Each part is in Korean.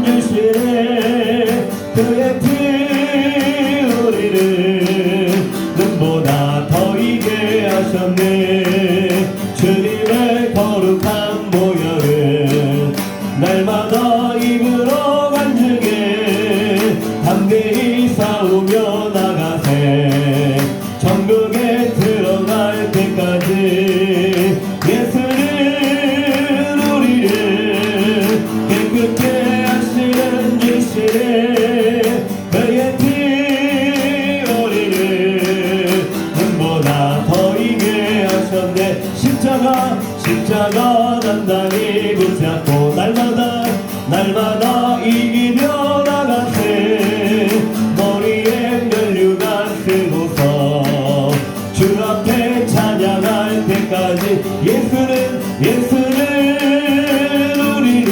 주시네. 그의 피 우리를 눈보다 더 이게 하셨네. 주님의 거룩한 보혈을 날마다 입으로 간증해 담대히 싸우며 나가세. 천국에 들어갈 때까지 예수는 우리를 깨끗게 하시는 주시네. 그의 피 우리를 눈보다 더 이게 하셨네. 십자가 단단히 붙잡고 날마다 이기며 나가세. 머리에 면류관 쓰고서 주 앞에 찬양할 때까지 예수는 우리를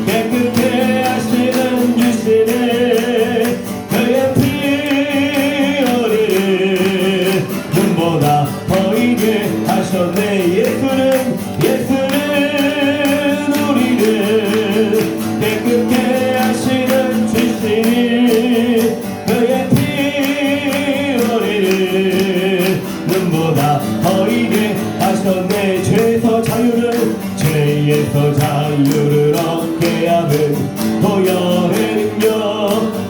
깨끗게 하시는 주시네. 그의 피 우리를 눈보다 더 이게 하셨네. 예수는 우리를 깨끗게 하시는 주시니. 그의 피 우리를 눈보다 더 이게 하셨네. 죄에서 자유를 얻게 하는 보혈의 능력.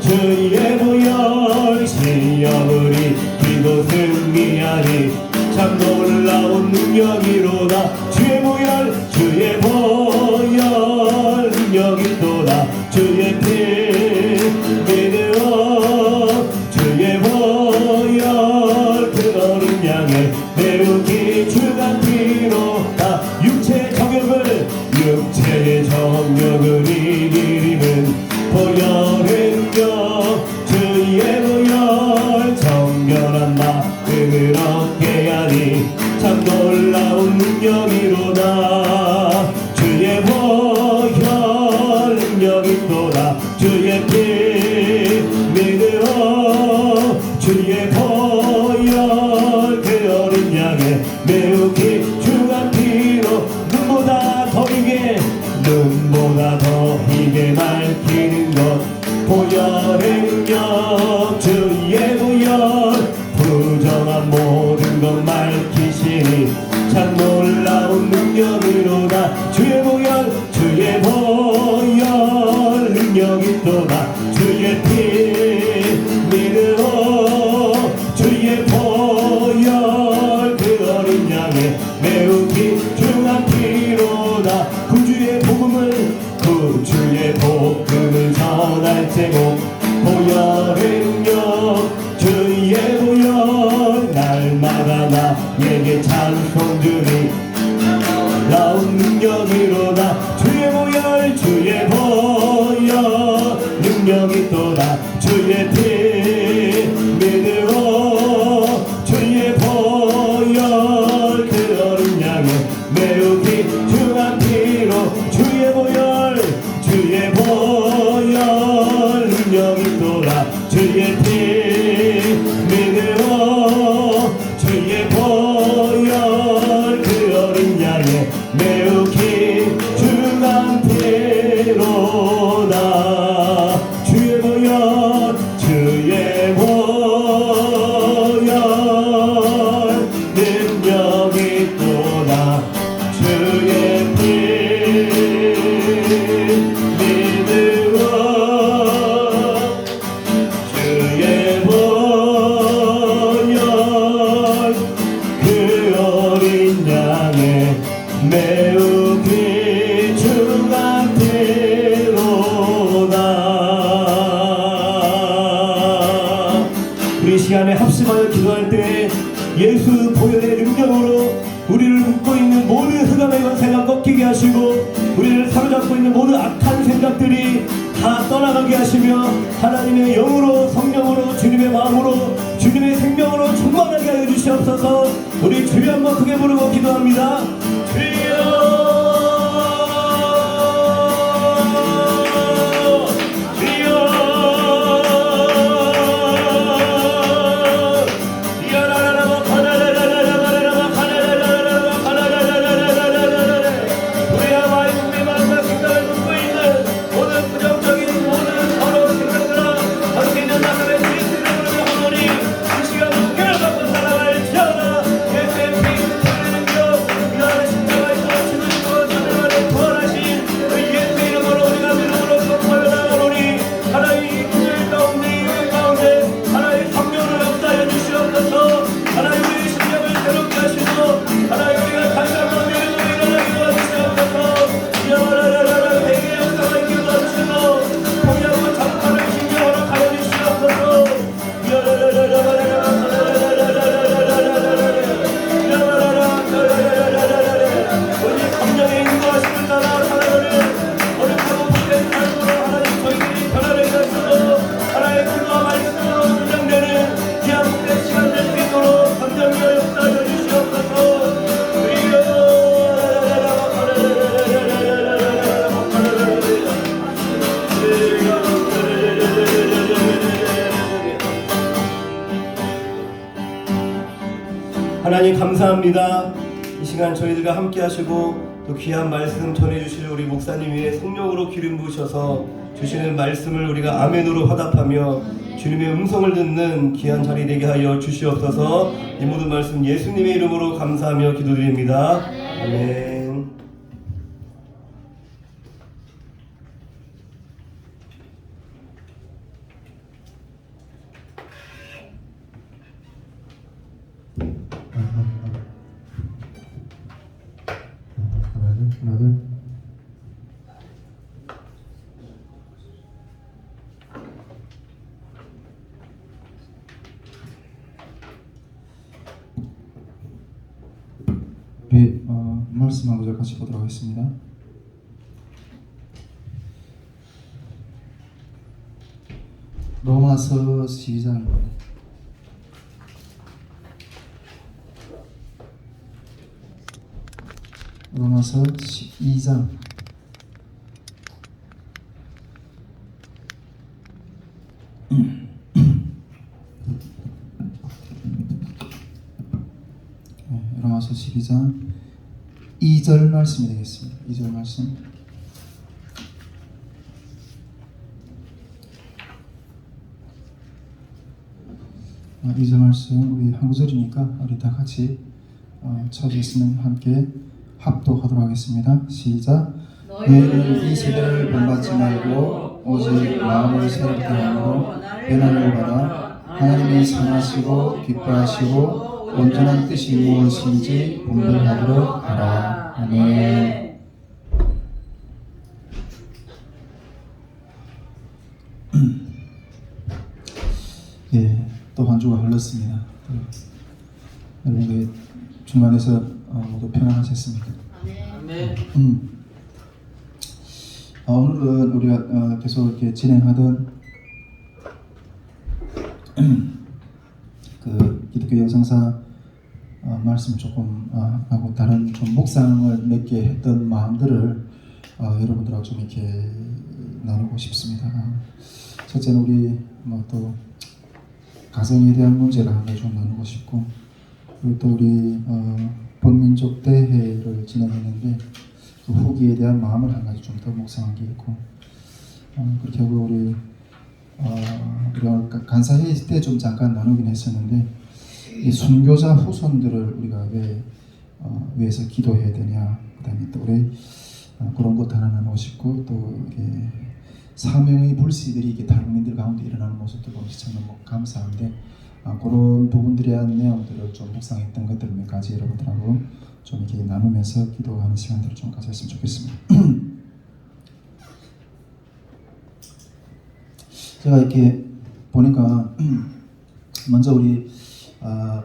주의 보혈 시험을 이기고 승리하니 참 놀라운 능력이로다. 주의 보혈 능력이로다. 주의 피 믿으어 주의 보혈 그 어린 양의 매우 길쭉한 피로다. 육체의 정욕을 이기는 보혈의 능력. 주의 보혈 정결한 마음을 얻게 하니 참 놀라운 능력이로다. 주의 보혈 능력이로다. 주의 피 믿으어 주의 보혈 그 어린 양의 매우 길쭉한 피로 눈보다 더 이게 밝히는 것. 보혈의 능력. 주의 보혈 부정한 모든 것 밝히시니 참 놀라운 능력이로다. 주의 보혈 능력이로다. 주의 피 믿으어 주의 보혈 그 어린 양의 매우 길쭉한 피로다. 구주의 복음을 전할 제목. 보혈의 능력. 주의 보혈 날마다 나에게 찬송 주니 놀라운 능력이로다. 주의 보혈 능력이로다. 주의 피 믿으어 주의 보혈 그 어린 양의 매우 길쭉한 피로. 주의 보혈 능력이로다. 주의 피 믿으어 주의 보혈 그 어린 양의 매우 길쭉한 피로다. 주의 보혈 능력이로다. 주의 피 매우 길쭉한 피로다. 우리 시간에 합심하여 기도할 때 예수 보혈의 능력으로 우리를 묶고 있는 모든 흑암의 권세가 꺾이게 하시고 우리를 사로잡고 있는 모든 악한 생각들이 다 떠나가게 하시며 하나님의 영으로 성령으로 주님의 마음으로 주님의 생명으로 충만하게 하여 주시옵소서. 우리 주여 한번 크게 부르고 기도합니다. 주여 모든 하나님 감사합니다. 이 시간 저희들과 함께 하시고 또 귀한 말씀 전해주실 우리 목사님 위에 성령으로 기름 부으셔서 주시는 말씀을 우리가 아멘으로 화답하며 주님의 음성을 듣는 귀한 자리 되게 하여 주시옵소서. 이 모든 말씀 예수님의 이름으로 감사하며 기도드립니다. 아멘. 하나 둘. 우리 말씀 한 구절 같이 보도록 하겠습니다. 로마서 12장입니다. 로마서 12장 로마서 12장 2절 말씀이 되겠습니다. 2절 말씀. 이 절 말씀 우리 한 구절이니까 우리 다 같이 찾으셨으면 함께 합독하도록 하겠습니다. 시작. 너희는 이 세대를 본받지 말고 오직 마음을 새롭게 함으로 변화를 받아 하나님이 선하시고 기뻐하시고 온전한 뜻이 무엇인지 분별하도록 하라. 아멘. 예, 또 한 주가 흘렀습니다. 여러분들 중간에서 모두 평안하셨습니까? 아멘. 오늘은 우리가 계속 이렇게 진행하던 그 기독교 영성사 말씀 조금 하고 다른 좀 묵상을 몇 개 했던 마음들을 여러분들하고 좀 이렇게 나누고 싶습니다. 첫째는 우리 또 가정에 대한 문제를 한 개 좀 나누고 싶고, 그리고 또 우리 범민족 대회를 진행했는데 그 후기에 대한 마음을 한 가지 좀 더 묵상한 게 있고, 그렇게 하고 우리가 간사회의 때 좀 잠깐 나누긴 했었는데, 이 순교자 후손들을 우리가 왜 위해서 기도해야 되냐, 그다음에 또 우리 그런 것 하나 나누고 싶고, 또 이게 사명의 불씨들이 이게 탈북민들 가운데 일어나는 모습도 보면서 참 너무 감사한데, 그런 부분들에 대한 내용들을 좀 묵상했던 것들 몇 가지 여러분들하고 좀 이렇게 나누면서 기도하는 시간들을 좀 가졌으면 좋겠습니다. 제가 이렇게 보니까 먼저 우리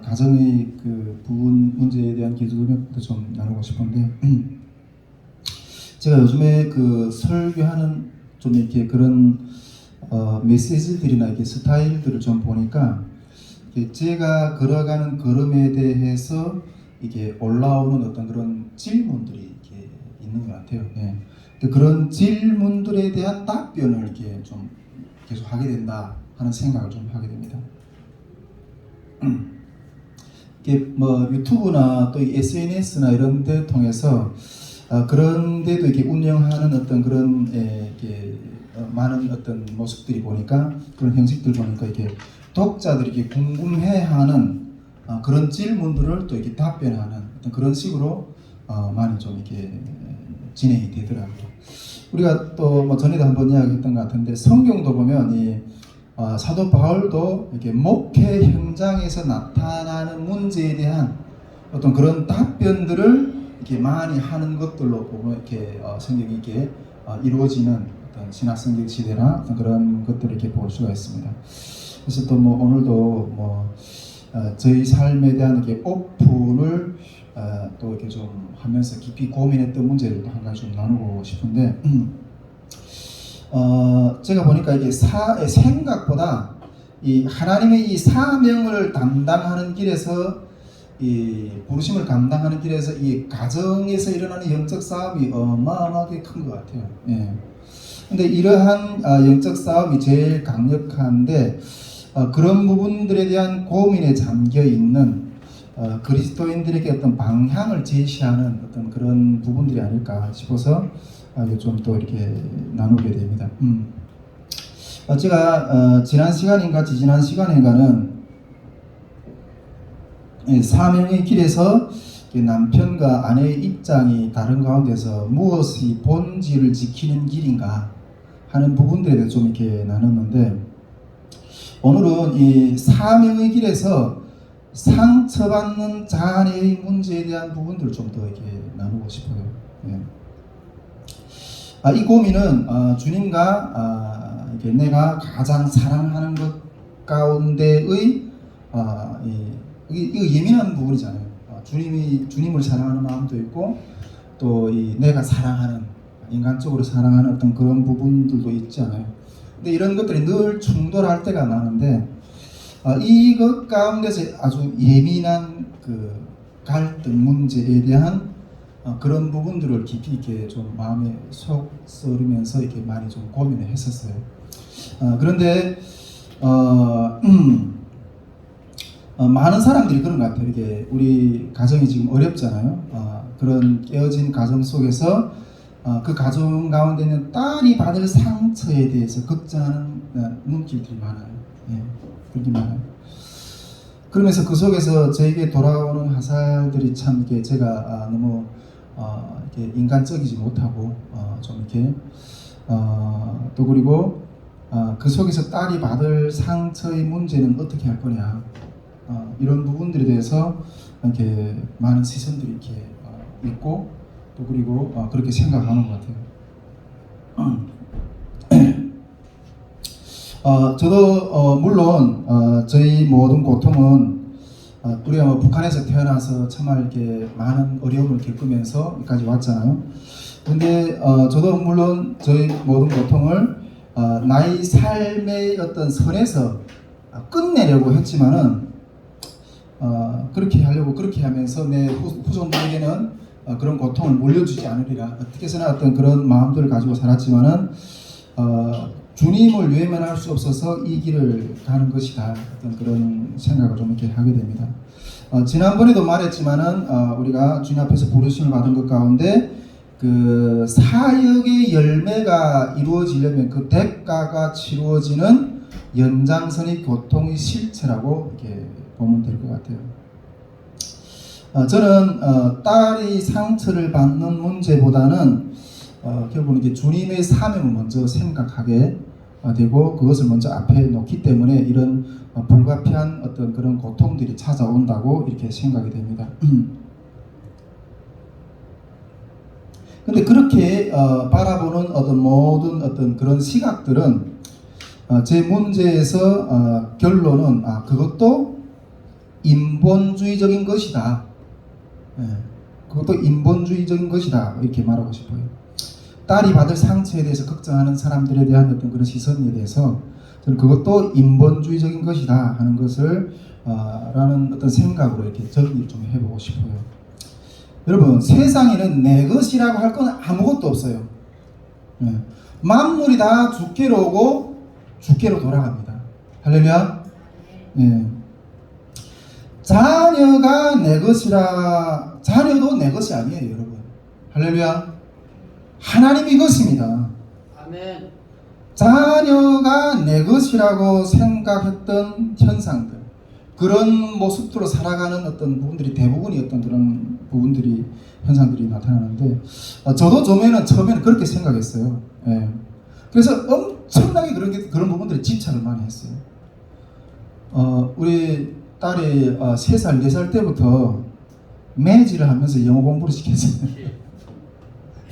가정의 그 부분 문제에 대한 기도도 좀 나누고 싶은데, 제가 요즘에 그 설교하는 좀 이렇게 그런 메시지들이나 이렇게 스타일들을 좀 보니까 제가 걸어가는 걸음에 대해서 이게 올라오는 어떤 그런 질문들이 이렇게 있는 것 같아요. 예. 그런 질문들에 대한 답변을 이렇게 좀 계속 하게 된다 하는 생각을 좀 하게 됩니다. 이게 뭐 유튜브나 또 SNS나 이런 데 통해서 그런 데도 이렇게 운영하는 어떤 그런 이렇게 많은 어떤 모습들이 보니까, 그런 형식들 보니까 이렇게 독자들이 이렇게 궁금해하는 그런 질문들을 또 이렇게 답변하는 어떤 그런 식으로 많이 좀 이렇게 진행이 되더라고요. 우리가 또 뭐 전에도 한번 이야기했던 것 같은데, 성경도 보면 이 사도 바울도 이렇게 목회 현장에서 나타나는 문제에 대한 어떤 그런 답변들을 이렇게 많이 하는 것들로 보면 이렇게 성경이 이렇게 이루어지는 어떤 신학 성경 시대나 어떤 그런 것들을 이렇게 볼 수가 있습니다. 그래서 또 뭐 오늘도 저희 삶에 대한 이렇게 오픈을 또 이렇게 좀 하면서 깊이 고민했던 문제를 또 한 가지 좀 나누고 싶은데, 제가 보니까 이게 생각보다 이 하나님의 이 사명을 담당하는 길에서, 이 부르심을 감당하는 길에서 이 가정에서 일어나는 영적 싸움이 어마어마하게 큰 것 같아요. 예. 근데 이러한 영적 싸움이 제일 강력한데, 그런 부분들에 대한 고민에 잠겨 있는 그리스도인들에게 어떤 방향을 제시하는 어떤 그런 부분들이 아닐까 싶어서 좀 또 이렇게 나누게 됩니다. 제가 지난 시간인가 지지난 시간인가는 사명의 길에서 남편과 아내의 입장이 다른 가운데서 무엇이 본질을 지키는 길인가 하는 부분들에 대해 좀 이렇게 나눴는데, 오늘은 이 사명의 길에서 상처받는 자녀의 문제에 대한 부분들을 좀 더 이렇게 나누고 싶어요. 예. 이 고민은 주님과 이렇게 내가 가장 사랑하는 것 가운데의 이거 예민한 부분이잖아요. 주님을 사랑하는 마음도 있고 또 내가 사랑하는 인간적으로 사랑하는 어떤 그런 부분들도 있잖아요. 근데 이런 것들이 늘 충돌할 때가 많은데 이것 가운데서 아주 예민한 그 갈등 문제에 대한 그런 부분들을 깊이 있게 좀 마음에 속 썰으면서 이렇게 많이 좀 고민을 했었어요. 그런데 많은 사람들이 그런 것 같아요. 이게 우리 가정이 지금 어렵잖아요. 그런 깨어진 가정 속에서 그 가정 가운데 있는 딸이 받을 상처에 대해서 걱정하는 눈길들이 많아요. 예, 그렇게 많아요. 그러면서 그 속에서 저에게 돌아오는 화살들이 참 이게 제가 너무 이렇게 인간적이지 못하고 좀 이렇게 또 그리고 그 속에서 딸이 받을 상처의 문제는 어떻게 할 거냐, 이런 부분들에 대해서 이렇게 많은 시선들이 이렇게 있고 또 그리고 그렇게 생각하는 것 같아요. 저도 물론 저희 모든 고통은 우리가 뭐 북한에서 태어나서 정말 이렇게 많은 어려움을 겪으면서 여기까지 왔잖아요. 근데 저도 물론 저희 모든 고통을 나의 삶의 어떤 선에서 끝내려고 했지만은 그렇게 하려고 그렇게 하면서 내 후손들에게는 그런 고통을 물려주지 않으리라 어떻게 해서나 어떤 그런 마음들을 가지고 살았지만은 주님을 외면할 수 없어서 이 길을 가는 것이다, 어떤 그런 생각을 좀 이렇게 하게 됩니다. 지난번에도 말했지만은 우리가 주님 앞에서 부르심을 받은 것 가운데 그 사역의 열매가 이루어지려면 그 대가가 치루어지는 연장선의 고통의 실체라고 이렇게 보면 될 것 같아요. 저는 딸이 상처를 받는 문제보다는 결국은 이게 주님의 사명을 먼저 생각하게 되고 그것을 먼저 앞에 놓기 때문에 이런 불가피한 어떤 그런 고통들이 찾아온다고 이렇게 생각이 됩니다. 근데 그렇게 바라보는 어떤 모든 어떤 그런 시각들은 제 문제에서 결론은 그것도 인본주의적인 것이다. 그것도 인본주의적인 것이다, 이렇게 말하고 싶어요. 딸이 받을 상처에 대해서 걱정하는 사람들에 대한 어떤 그런 시선에 대해서 저는 그것도 인본주의적인 것이다 하는 것을 라는 어떤 생각으로 이렇게 정리를 좀 해보고 싶어요. 여러분, 세상에는 내 것이라고 할 건 아무것도 없어요. 만물이 다 주께로 오고 주께로 돌아갑니다. 할렐루야. 자녀가 내 것이라, 자녀도 내 것이 아니에요, 여러분. 할렐루야. 하나님이 것입니다. 아멘. 자녀가 내 것이라고 생각했던 현상들, 그런 모습으로 살아가는 어떤 부분들이 대부분이 어떤 그런 부분들이 현상들이 나타나는데 저도 처음에는 그렇게 생각했어요. 그래서 엄청나게 그런 부분들에 집착을 많이 했어요. 우리 딸이 3살, 4살 때부터 매질을 하면서 영어 공부를 시켰어요.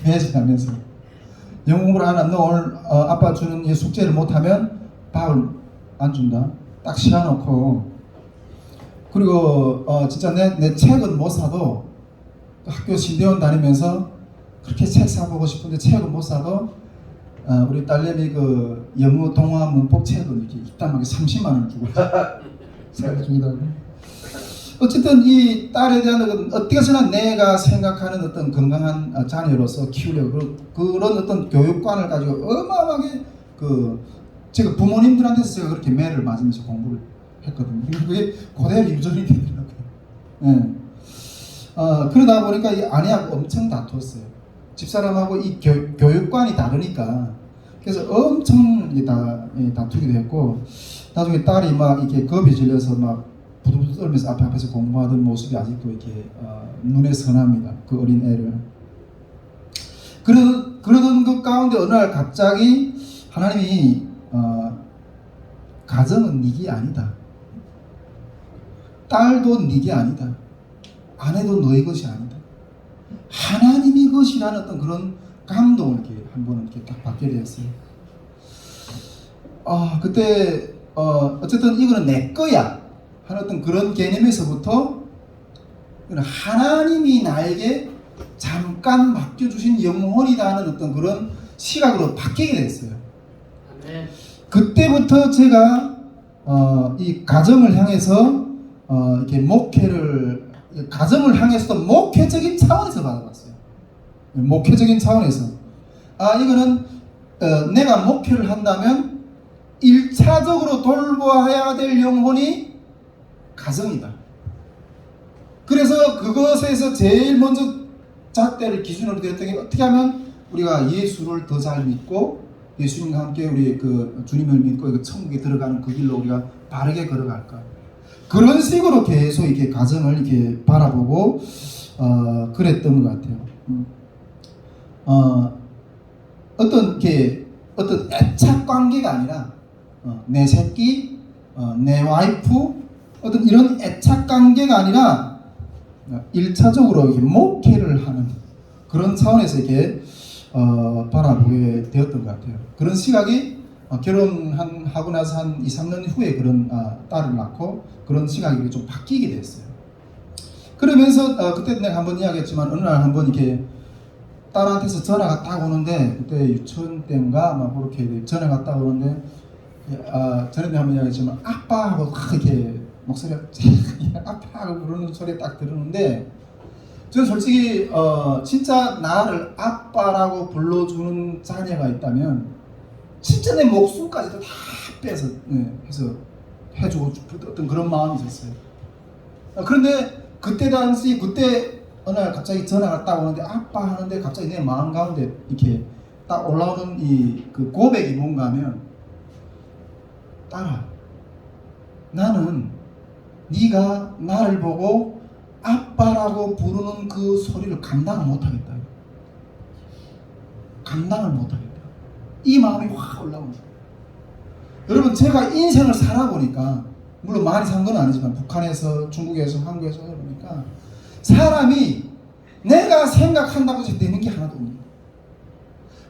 매질하면서 영어 공부를 안 하면 너 오늘 아빠 주는 이 숙제를 못하면 밥을 안 준다. 딱 시켜놓고, 그리고 진짜 내 책은 못 사도 학교 신대원 다니면서 그렇게 책 사보고 싶은데 책은 못 사도 우리 딸내미 그 영어 동화 문법 책을 이렇게 이따하게 30만 원 주고 사주기도 어쨌든 이 딸에 대한 어떻게 해서나 내가 생각하는 어떤 건강한 자녀로서 키우려고 그런 어떤 교육관을 가지고 어마어마하게 제가 부모님들한테서 제가 그렇게 매를 맞으면서 공부를 했거든요. 그게 그대로 유전이 되더라고요. 예. 그러다 보니까 이 아내하고 엄청 다투었어요. 집사람하고 이 교육관이 다르니까. 그래서 엄청 이제 다투기도 했고, 나중에 딸이 막 이렇게 겁이 질려서 막 부들부들 떨면서 앞에서 공부하던 모습이 아직도 이렇게 눈에 선합니다. 그 어린 애를. 그러던 그 가운데 어느 날 갑자기 하나님이 가정은 네게 아니다. 딸도 네게 아니다. 아내도 너의 것이 아니다. 하나님이 것이라는 어떤 그런 감동을 이렇게 한번 이렇게 딱 받게 되었어요. 그때 어쨌든 이거는 내 거야 하는 어떤 그런 개념에서부터 하나님이 나에게 잠깐 맡겨주신 영혼이다 하는 어떤 그런 시각으로 바뀌게 됐어요. 아멘. 그때부터 제가 이 가정을 향해서 이렇게 가정을 향해서도 목회적인 차원에서 받아봤어요. 목회적인 차원에서 이거는 내가 목회를 한다면 1차적으로 돌봐야 될 영혼이 가정이다. 그래서 그것에서 제일 먼저 잣대를 기준으로 되었던 게 어떻게 하면 우리가 예수를 더 잘 믿고 예수님과 함께 우리 그 주님을 믿고 그 천국에 들어가는 그 길로 우리가 바르게 걸어갈까. 그런 식으로 계속 이렇게 가정을 이렇게 바라보고 그랬던 것 같아요. 어떤 애착 관계가 아니라 내 새끼, 내 와이프 어떤 이런 애착 관계가 아니라 1차적으로 이렇게 목회를 하는 그런 차원에서 이렇게 바라보게 되었던 것 같아요. 그런 시각이 결혼하고 나서 한 2, 3년 후에 그런 딸을 낳고 그런 시각이 좀 바뀌게 됐어요. 그러면서 그때 내가 한번 이야기했지만 어느 날 한번 이렇게 딸한테서 전화가 딱 오는데 그때 유치원 때인가 막 그렇게 전화가 딱 오는데 전에도 한번 이야기했지만 아빠하고 딱 이렇게 목소리가 아빠하고 부르는 소리 딱 들었는데 저는 솔직히 진짜 나를 아빠라고 불러주는 자녀가 있다면 진짜 내 목숨까지도 다 빼서 해서 해주고 싶은 어떤 그런 마음이 있었어요. 그런데 그때 당시 어느 날 갑자기 전화가 딱 오는데 아빠 하는데 갑자기 내 마음 가운데 이렇게 딱 올라오는 그 고백이 뭔가 하면 딸아 나는 네가 나를 보고 아빠라고 부르는 그 소리를 감당을 못하겠다. 감당을 못하겠다. 이 마음이 확 올라옵니다. 여러분 제가 인생을 살아보니까 물론 많이 산 건 아니지만 북한에서 중국에서 한국에서 살아보니까 사람이 내가 생각한다고 해서 되는 게 하나도 없습니다.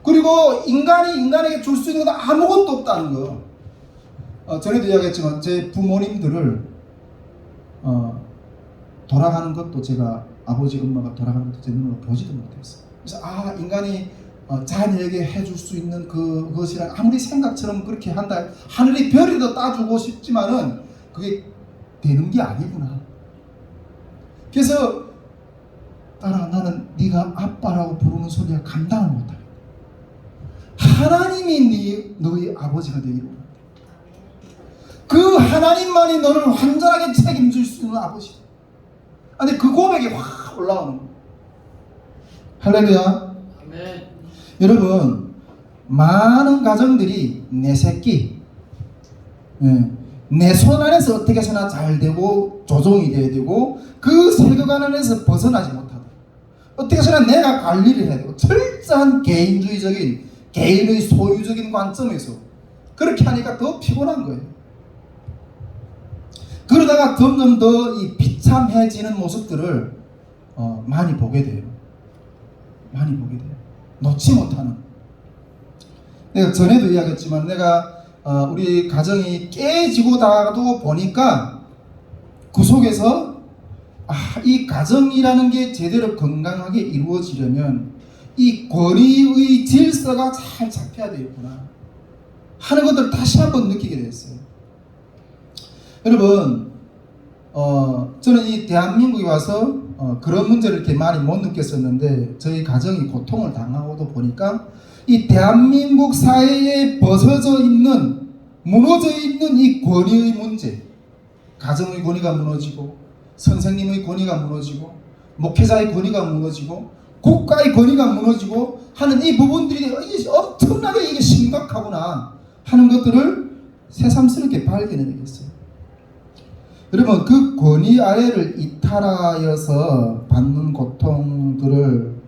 그리고 인간이 인간에게 줄 수 있는 건 아무것도 없다는 거. 전에도 이야기했지만 제 부모님들을 돌아가는 것도 제가 아버지 엄마가 돌아가는 것도 제 눈으로 보지도 못했어요. 그래서 인간이 자녀에게 해줄 수 있는 그것이란 아무리 생각처럼 그렇게 한다 하늘이 별이도 따주고 싶지만은 그게 되는 게 아니구나. 그래서 딸아 나는 네가 아빠라고 부르는 소리가 감당을 못하겠다. 하나님이 너희 아버지가 되기를 원한다. 그 하나님만이 너를 완전하게 책임질 수 있는 아버지다. 근데 그 고백이 확 올라오는 거예요. 할렐루야. 아멘. 여러분 많은 가정들이 내 새끼 내 손 안에서 어떻게 해서나 잘 되고 조종이 돼야 되고 그 세계관 안에서 벗어나지 못하다. 어떻게 해서나 내가 관리를 해야 되고 철저한 개인주의적인 개인의 소유적인 관점에서 그렇게 하니까 더 피곤한 거예요. 그러다가 점점 더 이 비참해지는 모습들을 많이 보게 돼요. 많이 보게 돼요. 놓지 못하는. 내가 전에도 이야기했지만 내가 우리 가정이 깨지고 나도 보니까 그 속에서 이 가정이라는 게 제대로 건강하게 이루어지려면 이 권위의 질서가 잘 잡혀야 되겠구나 하는 것들을 다시 한번 느끼게 됐어요. 여러분 저는 이 대한민국에 와서 그런 문제를 이렇게 많이 못 느꼈었는데 저희 가정이 고통을 당하고도 보니까 이 대한민국 사회에 벗어져 있는 무너져 있는 이 권위의 문제, 가정의 권위가 무너지고 선생님의 권위가 무너지고 목회자의 권위가 무너지고 국가의 권위가 무너지고 하는 이 부분들이 이게 엄청나게 이게 심각하구나 하는 것들을 새삼스럽게 발견해내겠어요. 여러분, 그 권위 아래를 이탈하여서 받는 고통들을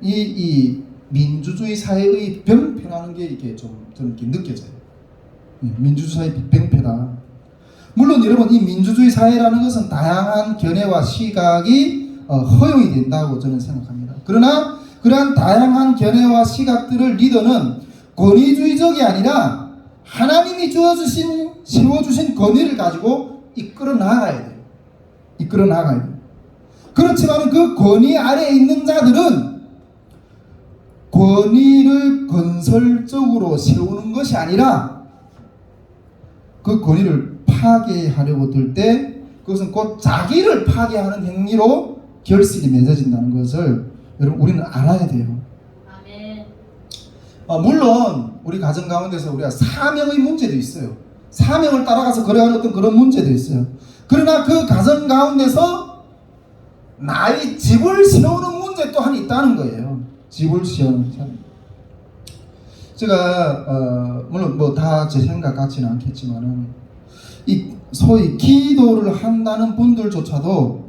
이 민주주의 사회의 병폐라는 게 이게 좀 저는 이렇게 느껴져요. 민주주의 사회의 병폐다. 물론 여러분, 이 민주주의 사회라는 것은 다양한 견해와 시각이 허용이 된다고 저는 생각합니다. 그러나 그러한 다양한 견해와 시각들을 리더는 권위주의적이 아니라 하나님이 세워주신 권위를 가지고 이끌어 나가야 돼요. 이끌어 나가야 돼요. 그렇지만 그 권위 아래에 있는 자들은 권위를 건설적으로 세우는 것이 아니라 그 권위를 파괴하려고 들 때 그것은 곧 자기를 파괴하는 행위로 결실이 맺어진다는 것을 여러분 우리는 알아야 돼요. 아멘. 물론 우리 가정 가운데서 우리가 사명의 문제도 있어요. 사명을 따라가서 걸어가는 어떤 그런 문제도 있어요. 그러나 그 가정 가운데서 나의 집을 세우는 문제 또한 있다는 거예요. 집을 세우는 사람. 제가 물론 뭐 다 제 생각 같지는 않겠지만은 이 소위 기도를 한다는 분들조차도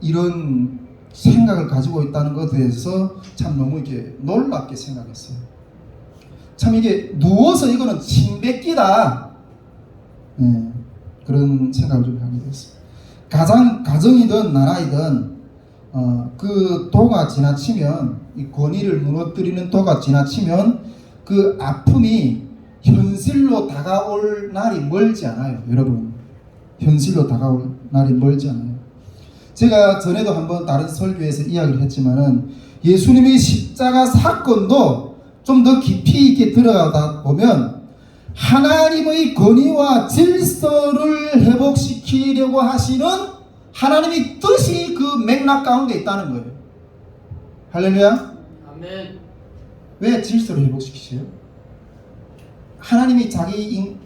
이런 생각을 가지고 있다는 것에 대해서 참 너무 이렇게 놀랍게 생각했어요. 참 이게 누워서 이거는 침뱉기다. 네, 그런 생각을 좀 하게 됐어요. 가정이든 나라이든 그 도가 지나치면, 이 권위를 무너뜨리는 도가 지나치면 그 아픔이 현실로 다가올 날이 멀지 않아요. 여러분, 현실로 다가올 날이 멀지 않아요. 제가 전에도 한번 다른 설교에서 이야기를 했지만은 예수님의 십자가 사건도 좀 더 깊이 있게 들어가다 보면 하나님의 권위와 질서를 회복시키려고 하시는 하나님의 뜻이 그 맥락 가운데 있다는 거예요. 할렐루야. 아멘. 왜 질서를 회복시키세요? 하나님이 자기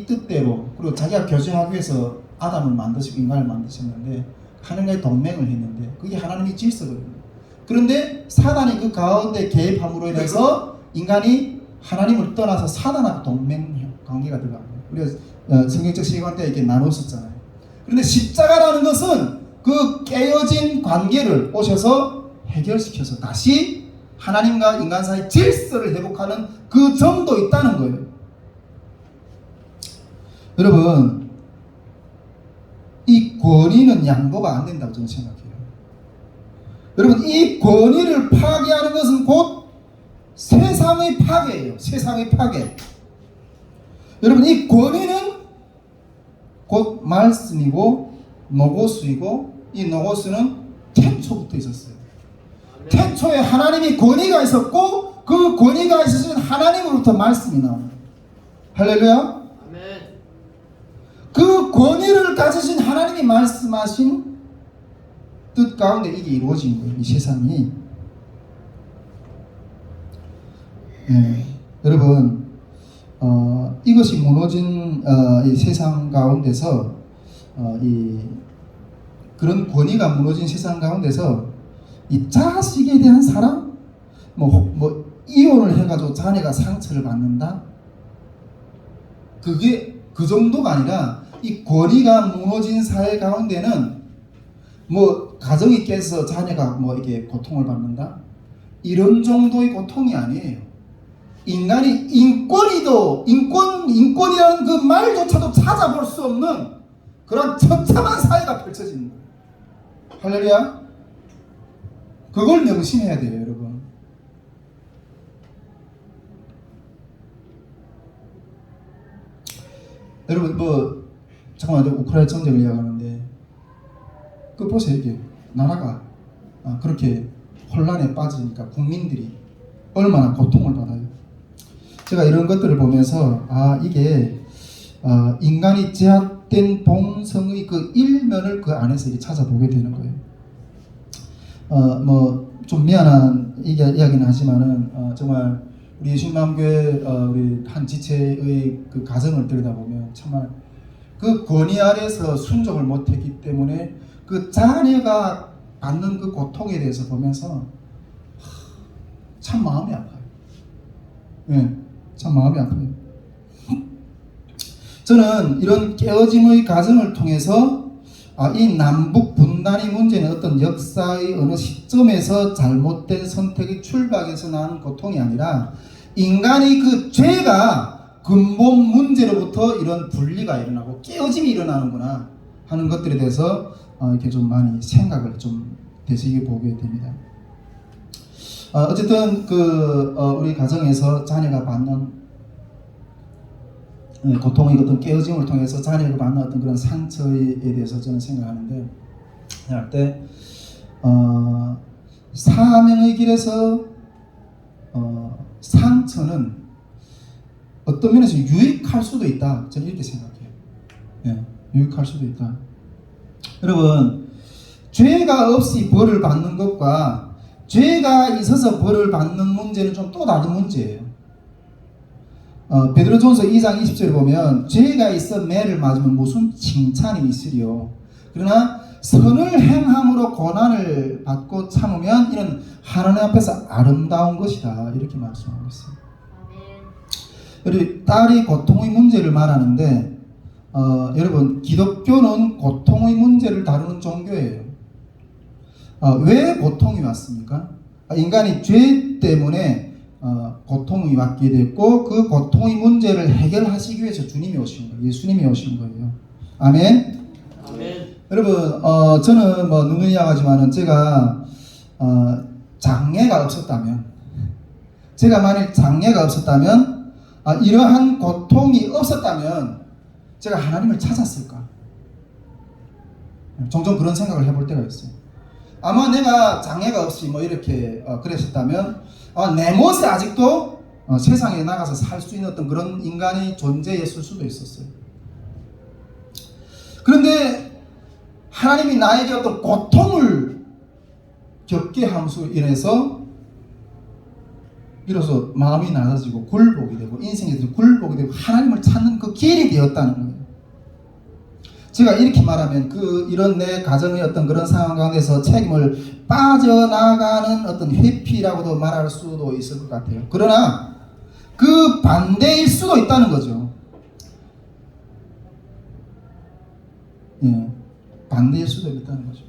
뜻대로, 그리고 자기가 교제하기 위해서 아담을 만드시고 인간을 만드셨는데 하나님과의 동맹을 했는데 그게 하나님의 질서거든요. 그런데 사단이 그 가운데 개입함으로 인해서 인간이 하나님을 떠나서 사단하고 동맹 관계가 들어갑니다. 우리가 성경적 시간대 이렇게 나눴었잖아요. 그런데 십자가라는 것은 그 깨어진 관계를 오셔서 해결시켜서 다시 하나님과 인간 사이 질서를 회복하는 그 점도 있다는 거예요. 여러분, 이 권위는 양보가 안 된다고 저는 생각해요. 여러분, 이 권위를 파괴하는 것은 곧 세상의 파괴예요. 세상의 파괴. 여러분, 이 권위는 곧 말씀이고 노고스이고, 이 노고스는 태초부터 있었어요. 태초에 하나님이 권위가 있었고 그 권위가 있으신 하나님으로부터 말씀이 나옵니다. 할렐루야. 아멘. 그 권위를 가지신 하나님이 말씀하신 뜻 가운데 이게 이루어진 거예요. 이 세상이. 네. 여러분, 이것이 무너진 이 세상 가운데서 그런 권위가 무너진 세상 가운데서 이 자식에 대한 사랑, 뭐 이혼을 해가지고 자녀가 상처를 받는다. 그게 그 정도가 아니라 이 권위가 무너진 사회 가운데는 뭐 가정이 깨서 자녀가 뭐 이렇게 고통을 받는다. 이런 정도의 고통이 아니에요. 인간이 인권이라는 그 말조차도 찾아볼 수 없는 그런 처참한 사회가 펼쳐집니다. 할렐루야. 그걸 명심해야 돼요, 여러분. 여러분, 뭐 잠깐만, 우크라이나 전쟁을 이야기하는데 그 보세요. 이게 나라가 그렇게 혼란에 빠지니까 국민들이 얼마나 고통을 받아요. 제가 이런 것들을 보면서 이게 인간이 제약된 본성의 그 일면을 그 안에서 이렇게 찾아보게 되는 거예요. 뭐 좀 미안한 이야기는 하지만은 정말 우리 예수님마음교회 우리 한 지체의 그 가정을 들여다보면 정말 그 권위 아래서 순종을 못했기 때문에 그 자녀가 받는 그 고통에 대해서 보면서 참 마음이 아파요. 예, 참 마음이 아파요. 저는 이런 깨어짐의 과정을 통해서 이 남북 분단의 문제는 어떤 역사의 어느 시점에서 잘못된 선택의 출발에서 나는 고통이 아니라 인간의 그 죄가 근본 문제로부터 이런 분리가 일어나고 깨어짐이 일어나는구나 하는 것들에 대해서 이렇게 좀 많이 생각을 좀 되새겨 보게 됩니다. 어쨌든 우리 가정에서 자녀가 받는 고통의 어떤 깨어짐을 통해서 자녀가 받는 어떤 그런 상처에 대해서 저는 생각하는데, 할 때 사명의 길에서 상처는 어떤 면에서 유익할 수도 있다. 저는 이렇게 생각해요. 예, 유익할 수도 있다. 여러분, 죄가 없이 벌을 받는 것과 죄가 있어서 벌을 받는 문제는 좀 또 다른 문제예요. 베드로전서 2장 20절에 보면 죄가 있어 매를 맞으면 무슨 칭찬이 있으리요. 그러나 선을 행함으로 고난을 받고 참으면 이는 하나님 앞에서 아름다운 것이다. 이렇게 말씀하고 있어요. 우리 딸이 고통의 문제를 말하는데 여러분, 기독교는 고통의 문제를 다루는 종교예요. 왜 고통이 왔습니까? 인간이 죄 때문에 고통이 왔게 됐고 그 고통의 문제를 해결하시기 위해서 주님이 오신 거예요. 예수님이 오신 거예요. 아멘. 아멘. 여러분, 저는 뭐 누누이 하지만은 제가 장애가 없었다면, 제가 만일 장애가 없었다면, 이러한 고통이 없었다면 제가 하나님을 찾았을까? 종종 그런 생각을 해볼 때가 있어요. 아마 내가 장애가 없이 뭐 이렇게 그랬었다면 내 멋에 아직도 세상에 나가서 살 수 있는 어떤 그런 인간의 존재였을 수도 있었어요. 그런데 하나님이 나에게 어떤 고통을 겪게 함으로 인해서 비로소 마음이 낮아지고 굴복이 되고 인생에서 굴복이 되고 하나님을 찾는 그 길이 되었다는 거예요. 제가 이렇게 말하면 이런 내 가정의 어떤 그런 상황 가운데서 책임을 빠져나가는 어떤 회피라고도 말할 수도 있을 것 같아요. 그러나 그 반대일 수도 있다는 거죠. 예, 반대일 수도 있다는 거죠.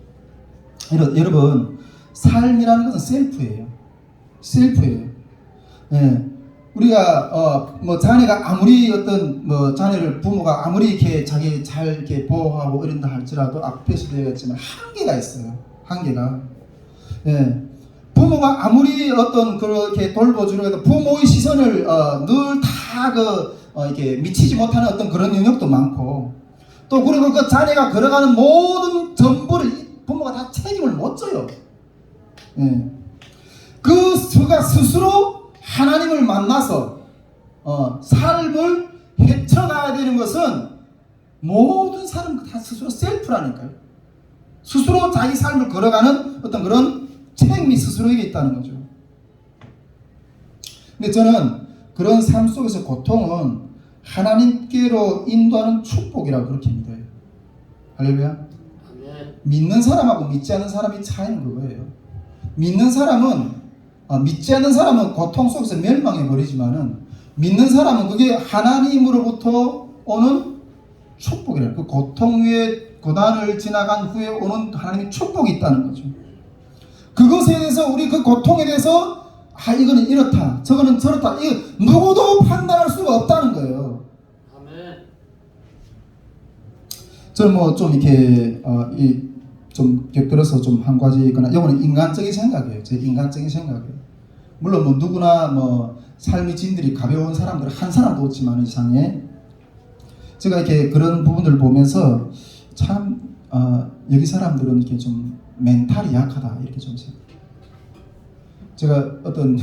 여러분, 삶이라는 것은 셀프예요. 셀프예요. 예. 우리가 뭐 자녀가 아무리 어떤 뭐 자녀를 부모가 아무리 이렇게 자기 잘 이렇게 보호하고 이런다 할지라도 앞에서도 얘기했지만 한계가 있어요. 한계가. 예. 부모가 아무리 어떤 그렇게 돌보주려고 해도 부모의 시선을 늘 다 이렇게 미치지 못하는 어떤 그런 영역도 많고, 또 그리고 그 자녀가 걸어가는 모든 전부를 부모가 다 책임을 못 져요. 예. 그가 스스로 하나님을 만나서 삶을 헤쳐가야 되는 것은 모든 사람 다 스스로 셀프라니까요. 스스로 자기 삶을 걸어가는 어떤 그런 책임이 스스로에게 있다는 거죠. 근데 저는 그런 삶 속에서 고통은 하나님께로 인도하는 축복이라고 그렇게 믿어요. 할렐루야. 믿는 사람하고 믿지 않는 사람이 차이는 그거예요. 믿는 사람은 믿지 않는 사람은 고통 속에서 멸망해 버리지만은 믿는 사람은 그게 하나님으로부터 오는 축복이래요. 그 고통 위에 고난을 지나간 후에 오는 하나님의 축복이 있다는 거죠. 그것에 대해서 우리 그 고통에 대해서 이거는 이렇다, 저거는 저렇다, 이거 누구도 판단할 수가 없다는 거예요. 아멘. 저는 뭐 좀 이렇게 좀 곁들여서 좀 한 가지 있거나, 이거는 인간적인 생각이에요. 제 인간적인 생각이에요. 물론 뭐 누구나 뭐 삶의 짐들이 가벼운 사람들 한 사람도 없지만 이상에 제가 이렇게 그런 부분들을 보면서 참 여기 사람들은 이렇게 좀 멘탈이 약하다 이렇게 좀 생각. 제가 어떤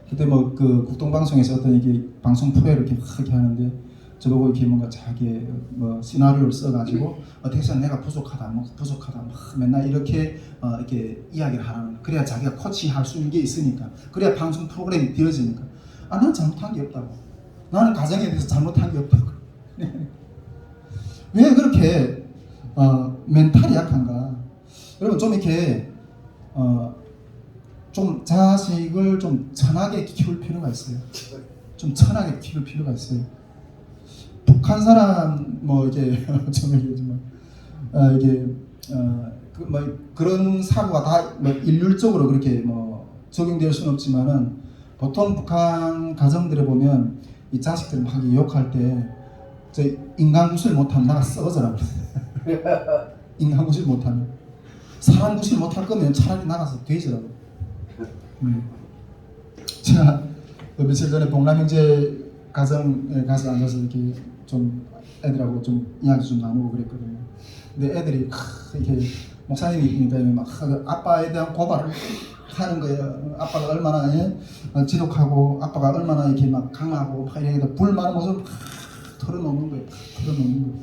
그때 뭐 그 국동방송에서 어떤 이게 방송 프로를 이렇게 하게 하는데 저보고 이렇게 뭔가 자기의 뭐 시나리오를 써가지고 어떻게 내가 부족하다, 뭐 부족하다, 막 맨날 이렇게 이렇게 이야기를 하라는 거야. 그래야 자기가 코치할 수 있는 게 있으니까, 그래야 방송 프로그램이 되어지니까. 나는 잘못한 게 없다고. 나는 가정에 대해서 잘못한 게 없다고. 왜 그렇게 멘탈이 약한가? 여러분 좀 이렇게 좀 자식을 좀 천하게 키울 필요가 있어요. 좀 천하게 키울 필요가 있어요. 북한 사람 뭐 이게 좀 얘기하지만 이게 그런 사고가 다 뭐 일률적으로 그렇게 뭐 적용될 수는 없지만은 보통 북한 가정들에 보면 이 자식들 막 욕할 때 저 인간 구실 못하면 나가 썩어져라 그래. 인간 구실 못하면 사람 구실 못할 거면 차라리 나가서 돼지라고. 제가 며칠 전에 봉남 형제 가정에 가서 앉아서 이렇게 좀 애들하고 좀 이야기 좀 나누고 그랬거든요. 근데 애들이 이렇게 목사님이 막 아빠에 대한 고발을 하는 거예요. 아빠가 얼마나 지독하고 아빠가 얼마나 이렇게 막 강하고 막 이렇게 불만한 모습을 털어놓는 거예요. 털어놓는 거예요.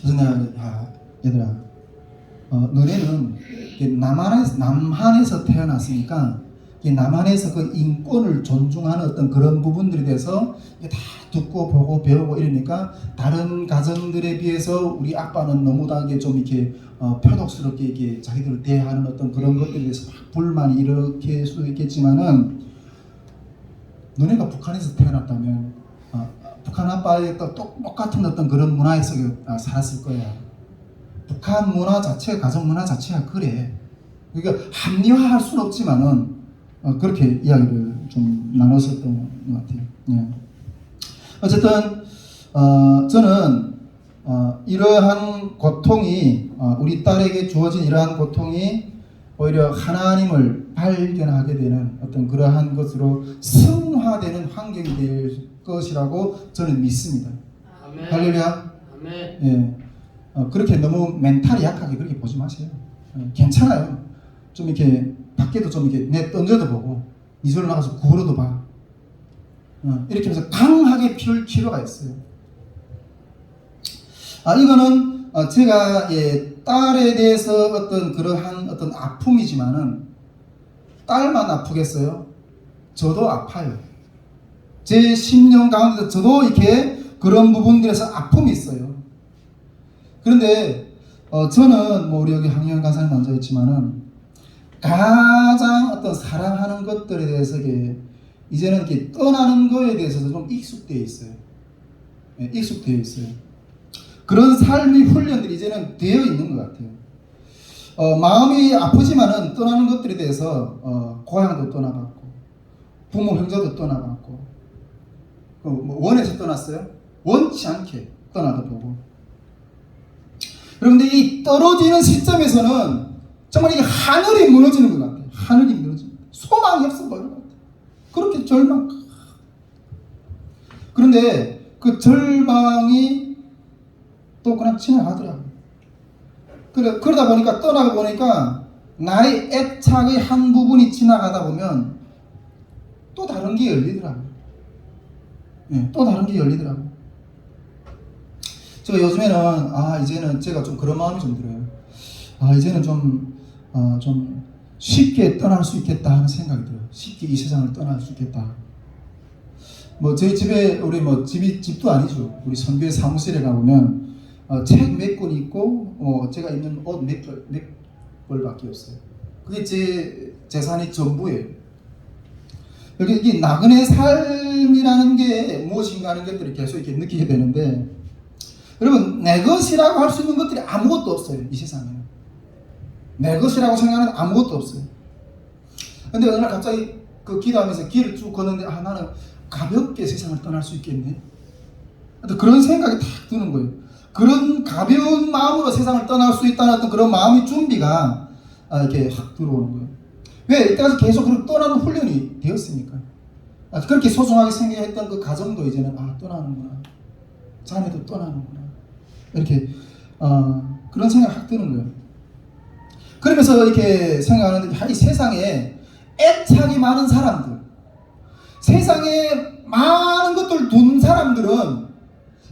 그래서 내가 야 얘들아 너네는 남한에서 태어났으니까 남한에서 그 인권을 존중하는 어떤 그런 부분들에 대해서 다 듣고 보고 배우고 이러니까 다른 가정들에 비해서 우리 아빠는 너무나게 좀 이렇게 표독스럽게 이렇게 자기들을 대하는 어떤 그런 것들에 대해서 막 불만이 일으킬 수도 있겠지만은 너네가 북한에서 태어났다면 북한 아빠의 똑같은 어떤 그런 문화에서 살았을 거야. 북한 문화 자체가 가정 문화 자체가 그래. 그러니까 합리화할 수는 없지만은 그렇게 이야기를 좀 나눴었던 것 같아요. 예. 어쨌든 저는 이러한 고통이 우리 딸에게 주어진 이러한 고통이 오히려 하나님을 발견하게 되는 어떤 그러한 것으로 승화되는 환경이 될 것이라고 저는 믿습니다. 아멘. 할렐루야. 아멘. 예. 그렇게 너무 멘탈이 약하게 그렇게 보지 마세요. 괜찮아요. 좀 이렇게 밖에도 좀 이렇게 내 던져도 보고 이절로 나가서 구부러도 봐. 이렇게 해서 강하게 피울 필요가 있어요. 이거는 제가 딸에 대해서 어떤 그러한 어떤 아픔이지만은 딸만 아프겠어요? 저도 아파요. 제 심령 가운데서 저도 이렇게 그런 부분들에서 아픔이 있어요. 그런데 저는 뭐 우리 여기 황영 간사님 앉아 있지만은 가장 어떤 사랑하는 것들에 대해서 이제는 이렇게 떠나는 거에 대해서도 좀 익숙되어 있어요. 예, 익숙되어 있어요. 그런 삶의 훈련들이 이제는 되어 있는 것 같아요. 마음이 아프지만은 떠나는 것들에 대해서 고향도 떠나봤고 부모 형제도 떠나봤고 뭐 원해서 떠났어요? 원치 않게 떠나도 보고. 그런데 이 떨어지는 시점에서는 정말 이게 하늘이 무너지는 것 같아요. 하늘이 무너집니다. 소망이 없어 보이는 것 같아요. 그렇게 절망. 그런데 그 절망이 또 그냥 지나가더라고요. 그러다 보니까 떠나가 보니까 나의 애착의 한 부분이 지나가다 보면 또 다른 게 열리더라고요. 네, 또 다른 게 열리더라고요. 제가 요즘에는 이제는 제가 좀 그런 마음이 좀 들어요. 이제는 좀 쉽게 떠날 수 있겠다 하는 생각이 들어요. 쉽게 이 세상을 떠날 수 있겠다. 뭐 저희 집에 우리 뭐 집도 아니죠. 우리 선교회 사무실에 가보면 책 몇 권 있고 제가 입는 옷 몇 벌밖에 없어요. 그게 제 재산이 전부예요. 여기 이 나그네 삶이라는 게 무엇인가 하는 것들을 계속 이렇게 느끼게 되는데, 여러분 내 것이라고 할 수 있는 것들이 아무것도 없어요. 이 세상에는 내 것이라고 생각하는 아무것도 없어요. 근데 어느 날 갑자기 그 기도하면서 길을 쭉 걷는데 나는 가볍게 세상을 떠날 수 있겠네. 그런 생각이 딱 드는 거예요. 그런 가벼운 마음으로 세상을 떠날 수 있다는 어떤 그런 마음의 준비가 이렇게 확 들어오는 거예요. 왜? 이때까지 계속 그렇게 떠나는 훈련이 되었으니까. 그렇게 소중하게 생각했던 그 가정도 이제는 떠나는구나. 자녀도 떠나는구나. 이렇게 그런 생각이 확 드는 거예요. 그러면서 이렇게 생각하는데 이 세상에 애착이 많은 사람들, 세상에 많은 것들을 둔 사람들은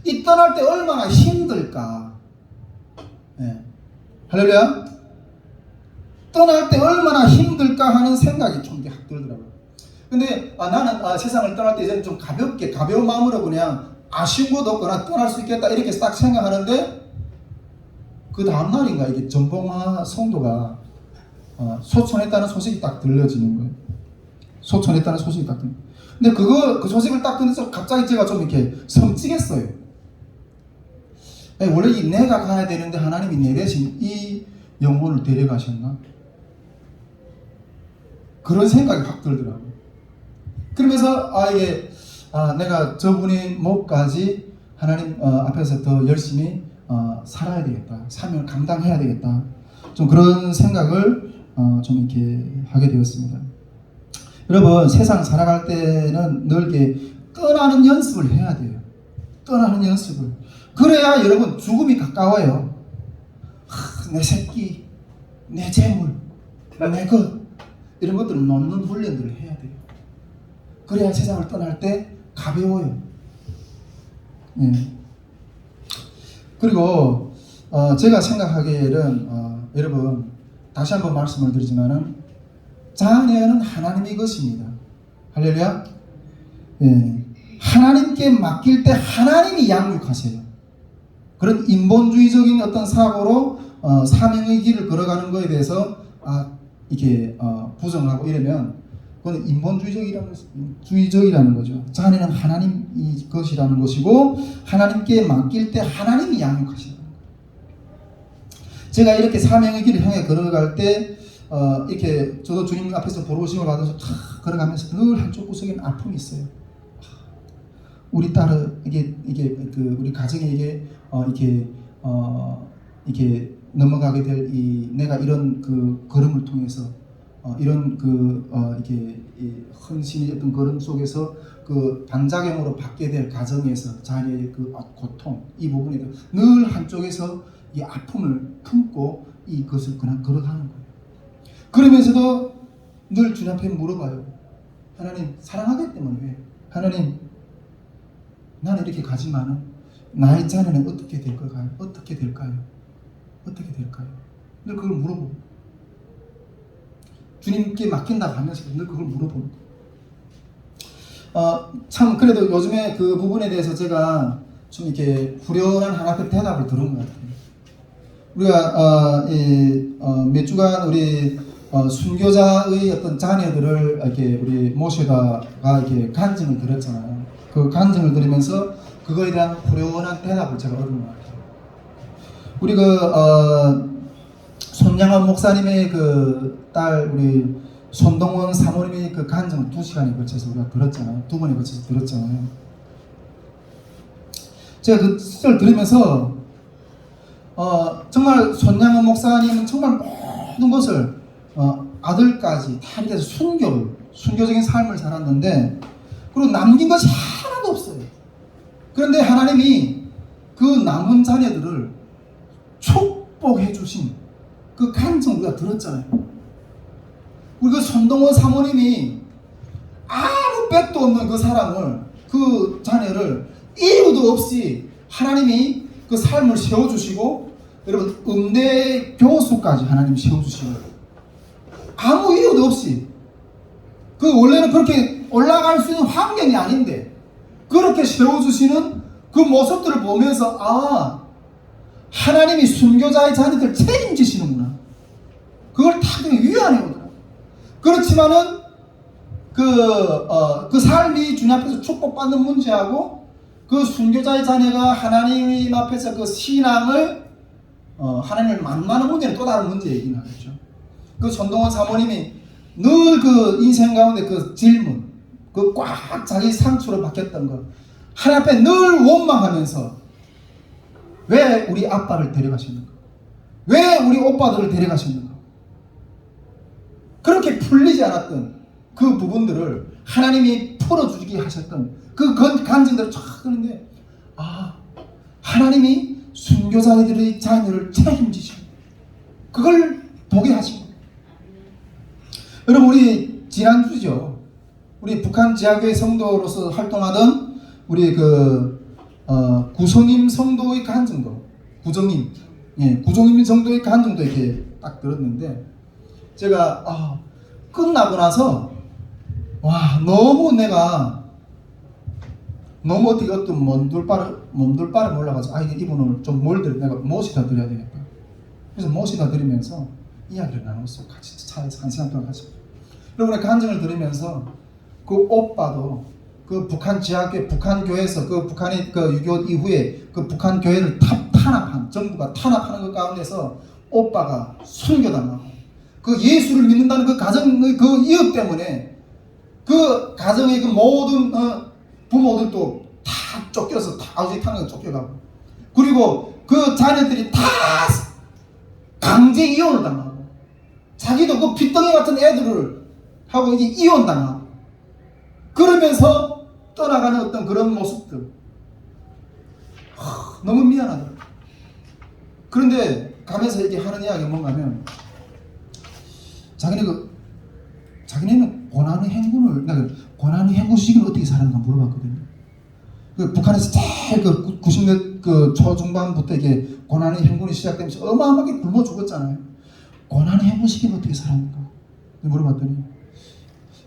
이 떠날 때 얼마나 힘들까. 네. 할렐루야. 떠날 때 얼마나 힘들까 하는 생각이 좀 확 들더라고요. 근데 나는 세상을 떠날 때 이제는 좀 가벼운 마음으로 그냥 아쉬운 것도 없거나 떠날 수 있겠다 이렇게 딱 생각하는데 그 다음날인가 이게 전봉화 성도가 소천했다는 소식이 딱 들려지는 거예요. 소천했다는 소식이 딱 들려요. 근데 그 소식을 딱 듣면서 갑자기 제가 좀 이렇게 섬찟했어요. 원래 이 내가 가야 되는데 하나님이 내 대신 이 영혼을 데려가셨나? 그런 생각이 확 들더라고요. 그러면서 내가 저분의 목까지 하나님 앞에서 더 열심히 살아야 되겠다. 사명을 감당해야 되겠다. 좀 그런 생각을 좀 이렇게 하게 되었습니다. 여러분, 세상 살아갈 때는 늘 이렇게 떠나는 연습을 해야 돼요. 떠나는 연습을. 그래야 여러분 죽음이 가까워요. 내 새끼, 내 재물, 내 것 이런 것들을 놓는 훈련들을 해야 돼요. 그래야 세상을 떠날 때 가벼워요. 예. 그리고 제가 생각하기에는 여러분 다시 한번 말씀을 드리지만은 자녀는 하나님의 것입니다. 할렐루야. 예. 하나님께 맡길 때 하나님이 양육하세요. 그런 인본주의적인 어떤 사고로 사명의 길을 걸어가는 것에 대해서 이렇게 부정하고 이러면 그건 인본주의적이라는 거죠. 자녀는 하나님의 것이라는 것이고 하나님께 맡길 때 하나님이 양육하시는 거예요. 제가 이렇게 사명의 길을 향해 걸어갈 때 이렇게 저도 주님 앞에서 보로심을 받아서 걸어가면서 늘 한쪽 구석에는 아픔이 있어요. 우리 딸은 이게 우리 가정에 이렇게 넘어가게 될 내가 이런 그 걸음을 통해서 이런 이렇게 헌신의 어떤 걸음 속에서 그 반작용으로 받게 될 가정에서 자녀의 그 고통 이 부분에 늘 한쪽에서 이 아픔을 품고 이것을 그냥 걸어가는 거예요. 그러면서도 늘 주님 앞에 물어봐요. 하나님 사랑하기 때문에 왜? 하나님 나는 이렇게 가지만은 나의 자녀는 어떻게 될 걸까요? 어떻게 될까요? 어떻게 될까요? 늘 그걸 물어보고 주님께 맡긴다고 하면서 늘 그걸 물어보고 참 그래도 요즘에 그 부분에 대해서 제가 좀 이렇게 후련한 하나님의 대답을 들은 것 같아요. 우리가 몇 주간 우리 순교자의 어떤 자녀들을 이렇게 우리 모셔다가 이렇게 간증을 들었잖아요. 그 간증을 들으면서 그거에 대한 후련한 대답을 제가 얻은 것 같아요. 우리 손양원 목사님의 그 딸 우리 손동원 사모님의 그 간증을 2시간에 걸쳐서 우리가 들었잖아요. 2번에 걸쳐서 들었잖아요. 제가 그 시절 들으면서 정말 손양원 목사님은 정말 모든 것을 아들까지 다 이렇게 순교적인 삶을 살았는데 그리고 남긴 것이 하나도 없어요. 그런데 하나님이 그 남은 자녀들을 축복해 주신 그 간증 우리가 들었잖아요. 우리 그 손동원 사모님이 아무 빽도 없는 그 사람을 그 자녀를 이유도 없이 하나님이 그 삶을 세워주시고 여러분 음대 교수까지 하나님이 세워주시고 아무 이유도 없이 그 원래는 그렇게 올라갈 수 있는 환경이 아닌데 그렇게 세워주시는 그 모습들을 보면서 하나님이 순교자의 자녀들 책임지시는구나. 그걸 다 위안해 오더라. 그렇지만은 그 삶이 주님 앞에서 축복받는 문제하고 그 순교자의 자녀가 하나님 앞에서 그 신앙을 하나님을 만나는 문제는 또 다른 문제이긴 하겠죠. 그 손동원 사모님이 늘 그 인생 가운데 그 질문, 그 꽉 자기 상처로 박혔던 거 하나님 앞에 늘 원망하면서 왜 우리 아빠를 데려가셨는가? 왜 우리 오빠들을 데려가셨는가? 그렇게 풀리지 않았던 그 부분들을 하나님이 풀어주기 하셨던 그 간증들을 쫙 하는데 하나님이 순교자들의 자녀를 책임지시고 그걸 보게 하시고 여러분 우리 지난주죠. 우리 북한 지하교회 성도로서 활동하던 우리 구성임 성도의 간증도 구종임 성도의 간증도 이렇게 딱 들었는데 제가 끝나고 나서 너무 내가 너무 어떻게 어떤 몸둘바를 몰라가지고 이분을 좀 몰들 내가 모시다 드려야 되겠다. 그래서 모시다 드리면서 이야기를 나눴어요. 같이 차에서 1시간 동안 같이. 여러분의 간증을 들으면서 그 오빠도 그 북한 지하교 북한 교회에서 그 북한이 그 6.25 이후에 그 북한 교회를 탄압한 정부가 탄압하는 것 가운데서 오빠가 순교당하고 그 예수를 믿는다는 그 가정의 그 이유 때문에 그 가정의 그 모든 부모들도 다 쫓겨서 다 아우지 타는 쫓겨가고 그리고 그 자녀들이 다 강제 이혼을 당하고 자기도 그 핏덩이 같은 애들을 하고 이게 이혼 당하고 그러면서 떠나가는 어떤 그런 모습들 너무 미안하다. 그런데 가면서 이렇게 하는 이야기가 뭔가면 자기네는 고난의 행군을 고난의 행군 시기를 어떻게 사는가 물어봤거든요. 그 북한에서 제일 그 90년 그 초중반부터 이게 고난의 행군이 시작되면서 어마어마하게 굶어 죽었잖아요. 고난의 행군 시기를 어떻게 살았는가 물어봤더니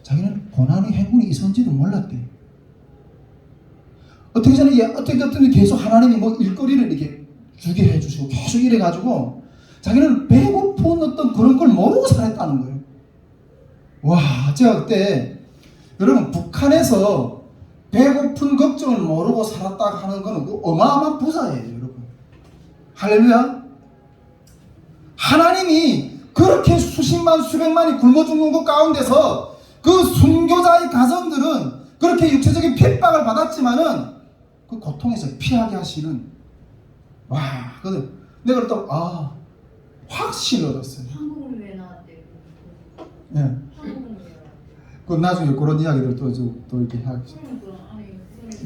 자기는 고난의 행군이 있었는지도 몰랐대. 어떻게 전에 어떻게 계속 하나님이 뭐 일거리를 이렇게 주게 해주시고 계속 이래가지고 자기는 배고픈 어떤 그런 걸 모르고 살았다는 거예요. 와, 제가 그때 여러분 북한에서 배고픈 걱정을 모르고 살았다 하는 거는 그 어마어마한 부자예요, 여러분. 할렐루야. 하나님이 그렇게 수십만 수백만이 굶어 죽는 것 가운데서 그 순교자의 가정들은 그렇게 육체적인 핍박을 받았지만은 그 고통에서 피하게 하시는 와, 그래서 내가 또 확신을 얻었어요. 한국은 왜 나왔대? 예. 한국은 왜? 그 나중에 그런 이야기들 또 이렇게 하겠죠. 그러니까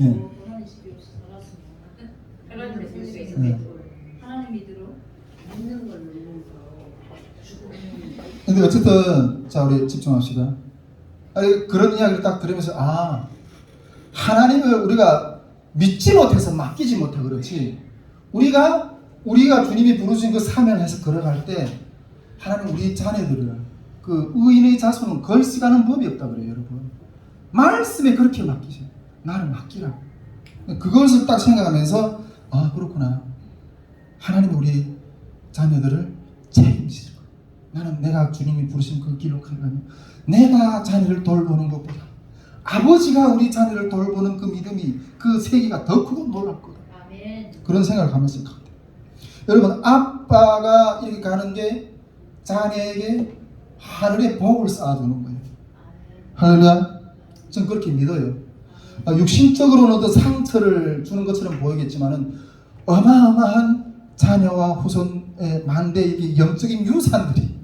예. 고난의 시기 없이 살았으면 하나님의 쓸수 있어. 예. 하나님 믿으러 믿는 걸 믿는 거. 근데 어쨌든 자 우리 집중합시다. 그런 이야기를 딱 들으면서 하나님을 우리가 믿지 못해서 맡기지 못해 그렇지. 우리가 주님이 부르신 그 사명을 해서 걸어갈 때 하나님 우리 자녀들을 그 의인의 자손은 걸시가는 법이 없다 그래요, 여러분. 말씀에 그렇게 맡기세요. 나를 맡기라. 그것을 딱 생각하면서 그렇구나. 하나님이 우리 자녀들을 책임지실 거예요. 나는 내가 주님이 부르신 그 길로 가면 내가 자녀를 돌보는 것보다 아버지가 우리 자녀를 돌보는 그 믿음이 그 세계가 더 크고 놀랄 거다. 아멘. 그런 생각을 하면서 갈 때 여러분 아빠가 이렇게 가는 게 자녀에게 하늘의 복을 쌓아주는 거예요. 할렐루야. 저는 그렇게 믿어요. 육신적으로는 어떤 상처를 주는 것처럼 보이겠지만은 어마어마한 자녀와 후손의 만대의 영적인 유산들이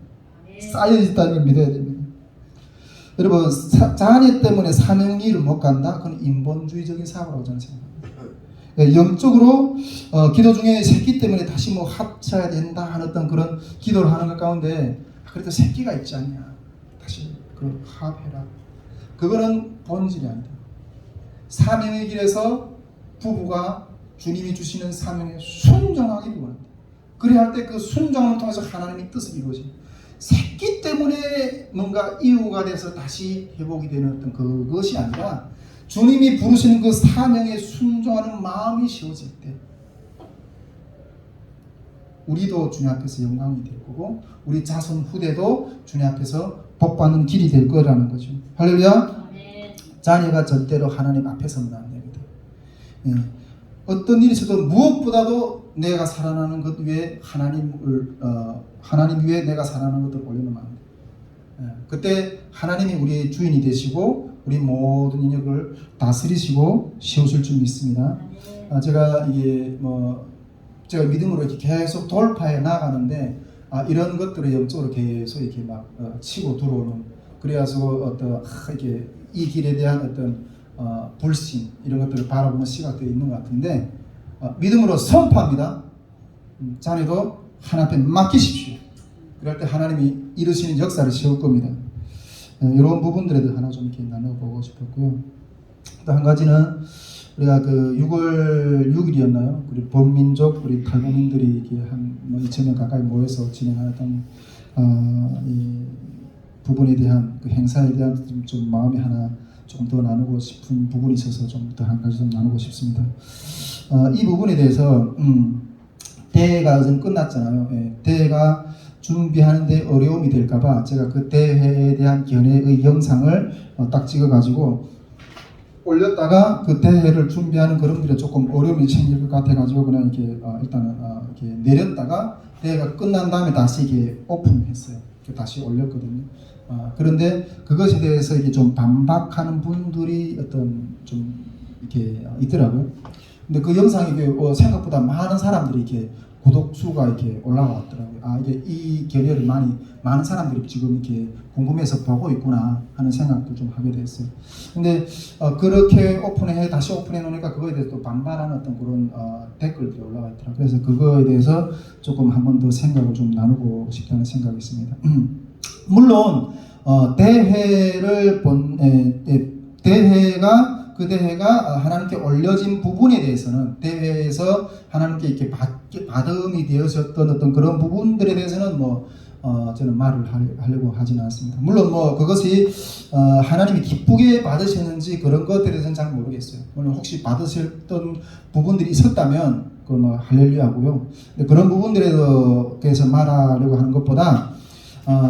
쌓여 있다는 걸 믿어야 됩니다. 여러분 자녀 때문에 사명일을 못 간다? 그건 인본주의적인 사고라고 저는 생각합니다. 영적으로 기도 중에 새끼 때문에 다시 뭐 합쳐야 된다 하는 어떤 그런 기도를 하는 것 가운데 그래도 새끼가 있지 않냐? 다시 그 합해라. 그거는 본질이 아니다. 사명의 길에서 부부가 주님이 주시는 사명에 순종하기를 원한다. 그래야 할 때 그 순종을 통해서 하나님의 뜻을 이루어집니다. 새끼 때문에 뭔가 이유가 돼서 다시 회복이 되는 어떤 그것이 아니라 주님이 부르시는 그 사명에 순종하는 마음이 세워질 때 우리도 주님 앞에서 영광이 될 거고 우리 자손 후대도 주님 앞에서 복받는 길이 될 거라는 거죠. 할렐루야. 자녀가 절대로 하나님 앞에 서면 안 됩니다. 예. 어떤 일이 있어도 무엇보다도 내가 살아나는 것 위에 하나님 위에 내가 살아나는 것들을 올려놓으면 안 돼요. 예. 그때 하나님이 우리의 주인이 되시고 우리 모든 인력을 다스리시고 세우실 줄 믿습니다. 제가 이게 제가 믿음으로 이렇게 계속 돌파해 나가는데 이런 것들을 영적으로 계속 이렇게 막 치고 들어오는 그래서 이렇게 이 길에 대한 어떤 불신 이런 것들을 바라보는 시각들이 있는 것 같은데 믿음으로 선포합니다. 자녀도 하나님 앞에 맡기십시오. 그럴 때 하나님이 이루시는 역사를 세울 겁니다. 이런 부분들에도 하나 좀 이렇게 나눠보고 싶었고요. 또 한 가지는 우리가 그 6월 6일이었나요? 우리 범민족 우리 탈북민들이 이렇게 한 2,000명 가까이 모여서 진행하던 이 부분에 대한 그 행사에 대한 좀 마음이 하나 좀 더 나누고 싶은 부분이 있어서 좀 더 한 가지 좀 나누고 싶습니다. 이 부분에 대해서 대회가 좀 끝났잖아요. 예, 대회가 준비하는데 어려움이 될까봐 제가 그 대회에 대한 견해의 영상을 딱 찍어가지고 올렸다가 그 대회를 준비하는 그런들에 조금 어려움이 생길 것 같아가지고 그냥 이렇게 일단은 이렇게 내렸다가 대회가 끝난 다음에 다시 이게 오픈했어요. 다시 올렸거든요. 그런데 그것에 대해서 이게 좀 반박하는 분들이 어떤 좀 이렇게 있더라고요. 근데 그 영상이 생각보다 많은 사람들이 이렇게 구독 수가 이렇게 올라왔더라고요. 이게 이 견해를 많은 사람들이 지금 이렇게 궁금해서 보고 있구나 하는 생각도 좀 하게 됐어요. 근데 그렇게 다시 오픈해 놓으니까 그거에 대해서 또 반발하는 어떤 그런 댓글들이 올라와 있더라고요. 그래서 그거에 대해서 조금 한 번 더 생각을 좀 나누고 싶다는 생각이 있습니다. 물론 그 대회가 하나님께 올려진 부분에 대해서는 대회에서 하나님께 이렇게 받음이 되어졌던 어떤 그런 부분들에 대해서는 저는 말을 하려고 하지는 않습니다. 물론 그것이 하나님이 기쁘게 받으셨는지 그런 것들에 대해서는 잘 모르겠어요. 물론 혹시 받으셨던 부분들이 있었다면 할렐루야고요. 근데 그런 부분들에 대해서 말하려고 하는 것보다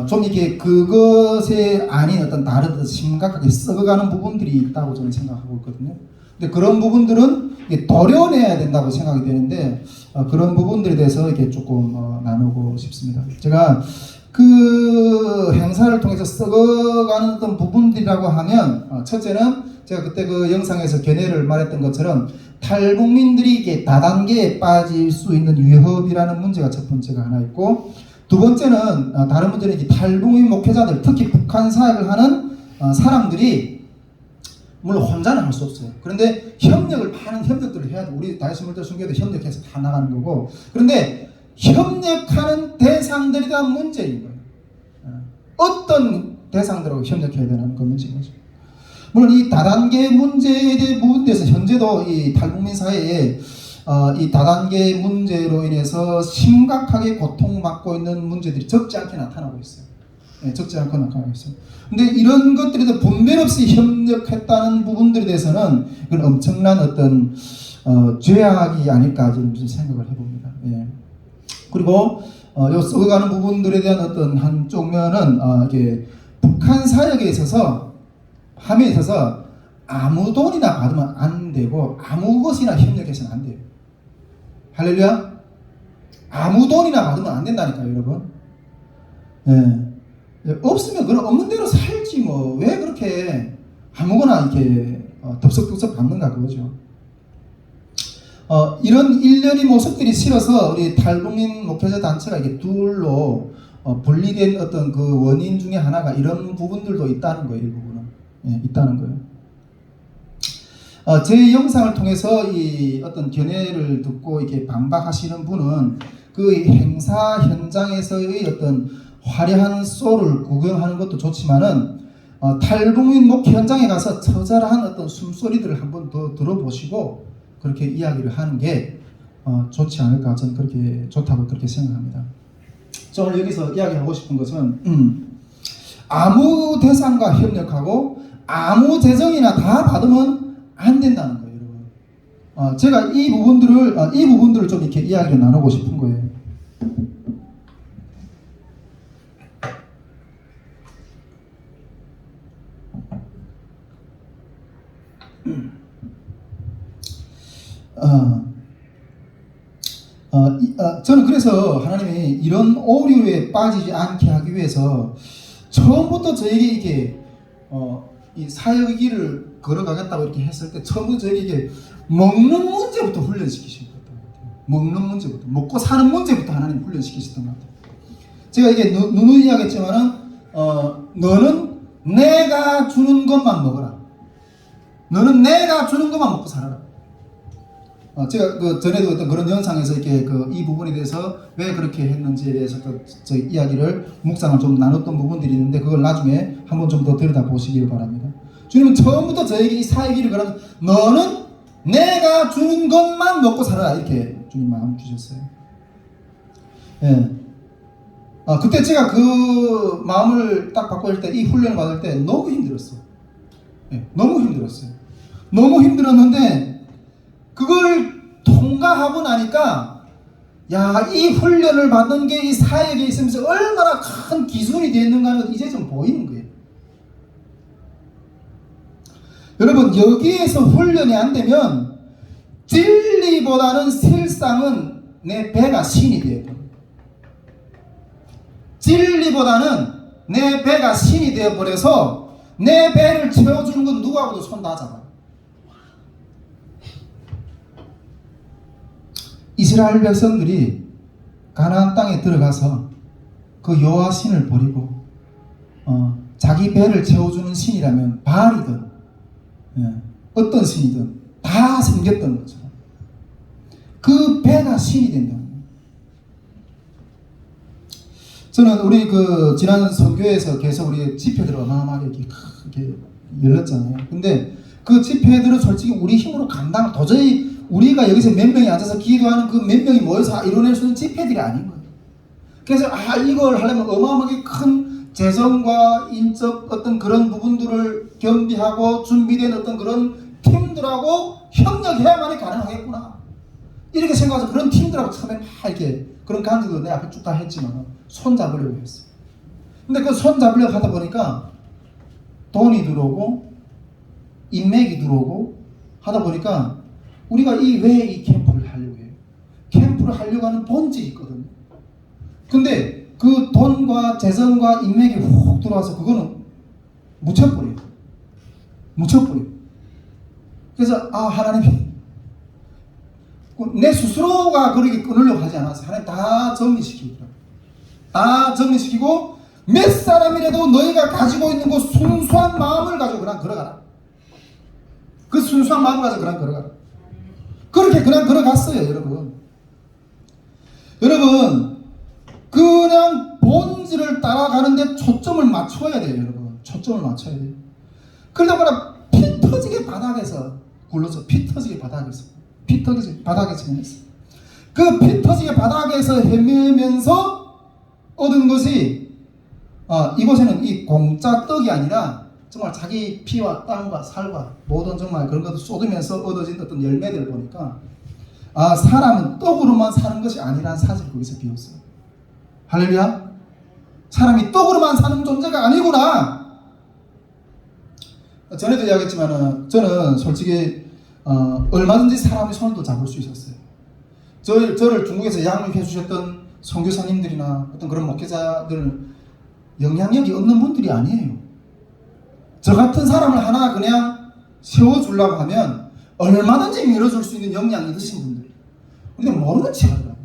좀 이렇게 그것에 아닌 어떤 다른 심각하게 썩어가는 부분들이 있다고 저는 생각하고 있거든요. 근데 그런 부분들은 도려내야 된다고 생각이 되는데 그런 부분들에 대해서 이렇게 조금 나누고 싶습니다. 제가 그 행사를 통해서 썩어가는 어떤 부분들이라고 하면 첫째는 제가 그때 그 영상에서 견해를 말했던 것처럼 탈북민들이 이게 다단계에 빠질 수 있는 위협이라는 문제가 첫 번째가 하나 있고 두 번째는 다른 문제는 이 탈북민 목회자들 특히 북한 사역을 하는 사람들이 물론 혼자는 할 수 없어요. 그런데 많은 협력들을 해야 돼. 우리 다이스물들 순교도 협력해서 다 나가는 거고 그런데 협력하는 대상들에 대한 문제인 거예요. 어떤 대상들하고 협력해야 되는 그 문제인 거죠. 물론 이 다단계 문제에 대한 부분에서 현재도 이 탈북민 사회에 이 다단계 문제로 인해서 심각하게 고통받고 있는 문제들이 적지 않게 나타나고 있어요. 적지 않게 나타나고 있어요. 근데 이런 것들에도 분별 없이 협력했다는 부분들에 대해서는 그건 엄청난 어떤 죄악이 아닐까 저는 좀 생각을 해봅니다. 그리고 요 썩어가는 부분들에 대한 어떤 한쪽 면은 이게 북한 사역에 있어서 함에 있어서 아무 돈이나 받으면 안 되고 아무 것이나 협력해서는 안 돼요. 할렐루야. 아무 돈이나 받으면 안 된다니까요, 여러분. 없으면 그럼 없는 대로 살지 왜 그렇게 아무거나 이렇게 덥석덥석 받는가 그거죠. 이런 일련의 모습들이 싫어서 우리 탈북민 목회자 단체가 이게 둘로 분리된 어떤 그 원인 중에 하나가 이런 부분들도 있다는 거예요. 일부분은 있다는 거예요. 제 영상을 통해서 이 어떤 견해를 듣고 이렇게 반박하시는 분은 그 행사 현장에서의 어떤 화려한 쇼를 구경하는 것도 좋지만은 탈북민 목회 현장에 가서 처절한 어떤 숨소리들을 한번 더 들어보시고 그렇게 이야기를 하는 게 좋지 않을까 저는 그렇게 좋다고 그렇게 생각합니다. 저 오늘 여기서 이야기하고 싶은 것은 아무 대상과 협력하고 아무 재정이나 다 받으면 안 된다는 거예요, 여러분. 제가 이 부분들을 좀 이렇게 이야기를 나누고 싶은 거예요. 저는 그래서 하나님이 이런 오류에 빠지지 않게 하기 위해서 처음부터 저에게 이게 이 사역의 길을 걸어가겠다고 이렇게 했을 때 처음부터 저에게 이게 먹는 문제부터 훈련시키신 것 같아요. 먹는 문제부터, 먹고 사는 문제부터 하나님 훈련시키셨던 것 같아요. 제가 이게 누누이 이야기했지만은 너는 내가 주는 것만 먹어라. 너는 내가 주는 것만 먹고 살아라. 제가 그 전에도 어떤 그런 영상에서 이렇게 이 부분에 대해서 왜 그렇게 했는지에 대해서 저 이야기를 묵상을 좀 나눴던 부분들이 있는데 그걸 나중에 한번 좀 더 들여다 보시길 바랍니다. 주님은 처음부터 저에게 이 사역을 걸어서 너는 내가 주는 것만 먹고 살아라 이렇게 주님 마음 주셨어요. 그때 제가 그 마음을 딱 받고 있을 때 이 훈련을 받을 때 너무 힘들었어. 너무 힘들었어요. 너무 힘들었는데 그걸 통과하고 나니까 야, 이 훈련을 받는 게 이 사역에 있으면서 얼마나 큰 기술이 되는가는 이제 좀 보이는 거예요. 여러분, 여기에서 훈련이 안 되면 진리보다는 실상은 내 배가 신이 되어요. 진리보다는 내 배가 신이 되어버려서 내 배를 채워주는 건 누구하고도 손 다 잡아요. 이스라엘 백성들이 가나안 땅에 들어가서 그 여호와 신을 버리고 자기 배를 채워주는 신이라면 바알이든 어떤 신이든 다 섬겼던 거죠. 그 배가 신이 된다는 거예요. 저는 우리 그 지난 선교에서 계속 우리 집회들을 어마어마하게 이렇게 열렸잖아요. 근데 그 집회들은 솔직히 우리 힘으로 도저히 우리가 여기서 몇 명이 앉아서 기도하는 그 몇 명이 모여서 이뤄낼 수 있는 집회들이 아닌 거예요. 그래서 이걸 하려면 어마어마하게 큰 재정과 인적 어떤 그런 부분들을 겸비하고 준비된 어떤 그런 팀들하고 협력해야만이 가능하겠구나. 이렇게 생각해서 그런 팀들하고 처음에 막 이렇게 그런 간증도 내 앞에 쭉 다 했지만 손 잡으려고 했어. 근데 그 손 잡으려고 하다 보니까 돈이 들어오고 인맥이 들어오고 하다 보니까 우리가 왜 이 캠프를 하려고 해요? 캠프를 하려고 하는 본질이 있거든요. 근데 그 돈과 재정과 인맥이 훅 들어와서 그거는 묻혀버려요. 묻혀버려요. 그래서 하나님이 내 스스로가 그렇게 끊으려고 하지 않았어요. 하나님 다 정리시키더라고요. 다 정리시키고 몇 사람이라도 너희가 가지고 있는 그 순수한 마음을 가지고 그냥 걸어가라. 그 순수한 마음을 가지고 그냥 걸어가라. 그렇게 그냥 걸어갔어요, 여러분. 여러분, 그냥 본질을 따라가는데 초점을 맞춰야 돼요, 여러분. 초점을 맞춰야 돼요. 그러다 보니까 피 터지게 바닥에서 굴러서 피 터지게 바닥에서 헤맸어요. 그 피 터지게 바닥에서 헤매면서 얻은 것이 이곳에는 이 공짜 떡이 아니라 정말 자기 피와 땀과 살과 모든 정말 그런 것을 쏟으면서 얻어진 어떤 열매들을 보니까 사람은 떡으로만 사는 것이 아니라는 사실을 거기서 비웠어요. 할렐루야. 사람이 떡으로만 사는 존재가 아니구나. 전에도 이야기했지만 저는 솔직히 얼마든지 사람의 손도 잡을 수 있었어요. 저를 중국에서 양육해 주셨던 선교사님들이나 어떤 그런 목회자들은 영향력이 없는 분들이 아니에요. 저 같은 사람을 하나 그냥 세워주려고 하면 얼마든지 밀어줄 수 있는 역량이 있으신 분들. 근데 모르는 체 하더라고요.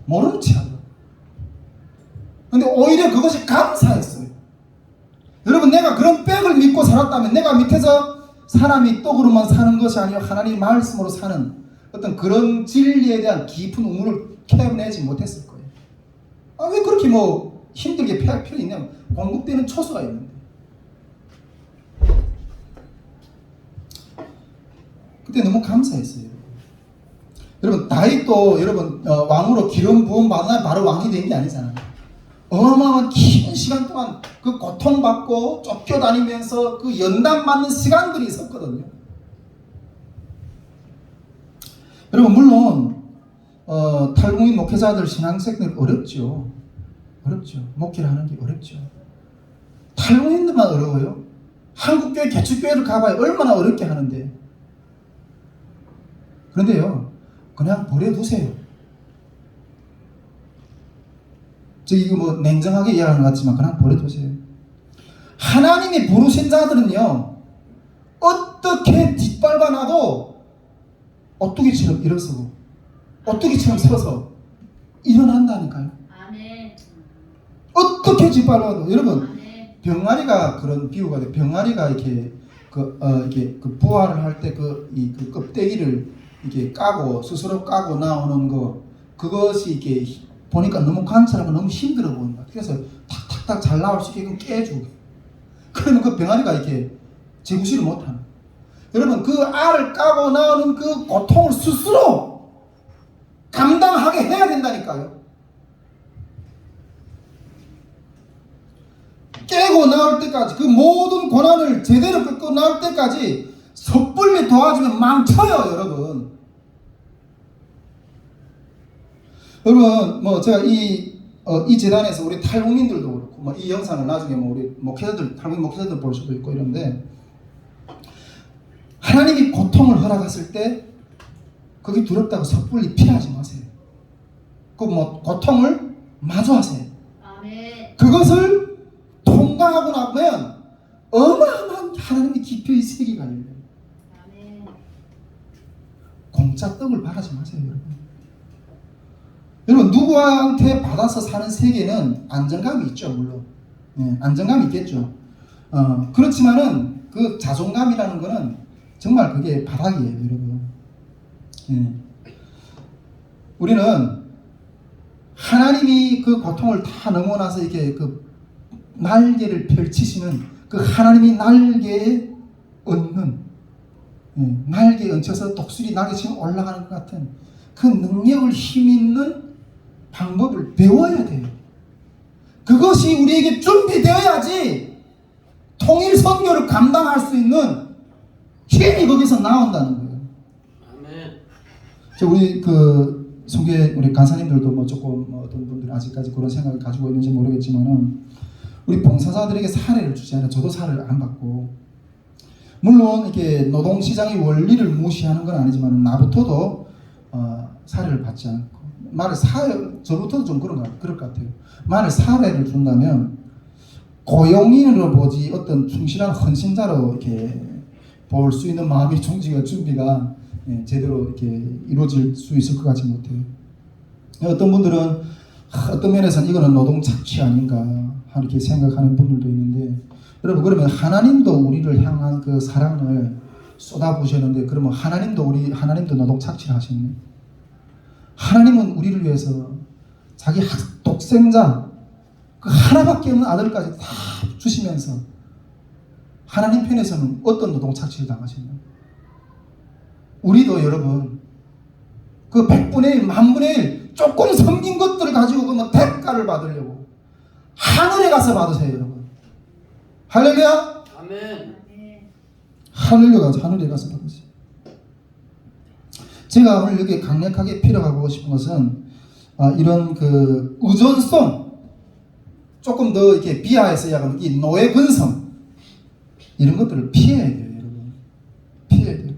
모르는 체 하더라고요. 근데 오히려 그것이 감사했어요. 여러분, 내가 그런 백을 믿고 살았다면 내가 밑에서 사람이 떡으로만 사는 것이 아니라 하나님의 말씀으로 사는 어떤 그런 진리에 대한 깊은 우물을 캐내지 못했을 거예요. 왜 그렇게 힘들게 패할 필요 있냐면 공급되는 초소가 있는데. 그때 너무 감사했어요. 여러분, 다윗도 여러분 왕으로 기름 부음 받으면 바로 왕이 된 게 아니잖아요. 어마어마한 긴 시간 동안 그 고통받고 쫓겨다니면서 그 연단 받는 시간들이 있었거든요. 여러분, 물론 탈북민 목회자들 신앙생들 어렵죠. 목회를 하는 게 어렵죠. 탈북민들만 어려워요. 한국교회 개척교회를 가봐야 얼마나 어렵게 하는데. 그런데요, 그냥 버려두세요. 이거 냉정하게 이야기하는 것 같지만 그냥 버려두세요. 하나님이 부르신 자들은요, 어떻게 뒷밟아놔도 오뚜기처럼 일어서고 오뚜기처럼 서서 일어난다니까요. 아멘. 어떻게 뒷밟아도. 여러분, 아멘. 병아리가 그런 비유가 돼. 병아리가 이렇게 그 부화를 할 때 그 껍데기를 이렇게 까고 스스로 까고 나오는 그것이 이렇게 보니까 너무 관찰하고 너무 힘들어 보인다. 그래서 탁탁탁 잘 나올 수 있게끔 깨주고. 그러면 그 병아리가 이렇게 제구실을 못하는. 여러분, 그 알을 까고 나오는 그 고통을 스스로 감당하게 해야 된다니까요. 깨고 나올 때까지, 그 모든 고난을 제대로 겪고 나올 때까지 섣불리 도와주면 망쳐요, 여러분. 여러분, 뭐 제가 이 재단에서 우리 탈북민들도 그렇고, 뭐 이 영상을 나중에 뭐 우리 목회자들, 탈북민 목회자들 볼 수도 있고 이런데, 하나님이 고통을 허락했을 때 그게 두렵다고 섣불리 피하지 마세요. 그 뭐 고통을 마주하세요. 아멘. 그것을 통과하고 나면 어마어마한 하나님의 깊이의 세계가 열려요. 아멘. 공짜 떡을 바라지 마세요, 여러분. 여러분, 누구한테 받아서 사는 세계는 안정감이 있죠, 물론. 예, 안정감이 있겠죠. 그렇지만은 그 자존감이라는 거는 정말 그게 바닥이에요, 여러분. 예. 우리는 하나님이 그 고통을 다 넘어나서 이렇게 그 날개를 펼치시는 그 하나님이 날개에 얹는, 예, 날개에 얹혀서 독수리 날개처럼 올라가는 것 같은 그 능력을 힘있는 방법을 배워야 돼요. 그것이 우리에게 준비되어야지 통일 선교를 감당할 수 있는 힘이 거기서 나온다는 거예요. 아멘. 우리 우리 간사님들도 뭐 조금 어떤 분들이 아직까지 그런 생각을 가지고 있는지 모르겠지만은, 우리 봉사자들에게 사례를 주지 않아요. 저도 사례를 안 받고, 물론 이게 노동시장의 원리를 무시하는 건 아니지만 나부터도 사례를 받지 않고, 저부터도 좀 그럴 것 같아요. 만약 사례를 준다면 고용인으로 보지 어떤 충실한 헌신자로 이렇게 볼 수 있는 마음의 준비가 제대로 이렇게 이루어질 수 있을 것 같지 못해요. 어떤 분들은 어떤 면에서는 이거는 노동 착취 아닌가 이렇게 생각하는 분들도 있는데, 여러분, 그러면 하나님도 우리를 향한 그 사랑을 쏟아부으셨는데, 그러면 하나님도 노동 착취를 하셨네. 하나님은 우리를 위해서 자기 독생자 그 하나밖에 없는 아들까지 다 주시면서 하나님 편에서는 어떤 노동 착취를 당하셨나요? 우리도 여러분, 그 100분의 1, 1000분의 1 조금 섬긴 것들을 가지고 그러면 대가를 받으려고 하늘에 가서 받으세요, 여러분. 할렐루야. 아멘. 하늘에 가서 받으세요. 제가 오늘 여기 강력하게 필요하고 싶은 것은 이런 그 의존성, 조금 더 이렇게 비하해서 이야기하면 이 노예 근성, 이런 것들을 피해야 돼요, 여러분. 피해야 돼요.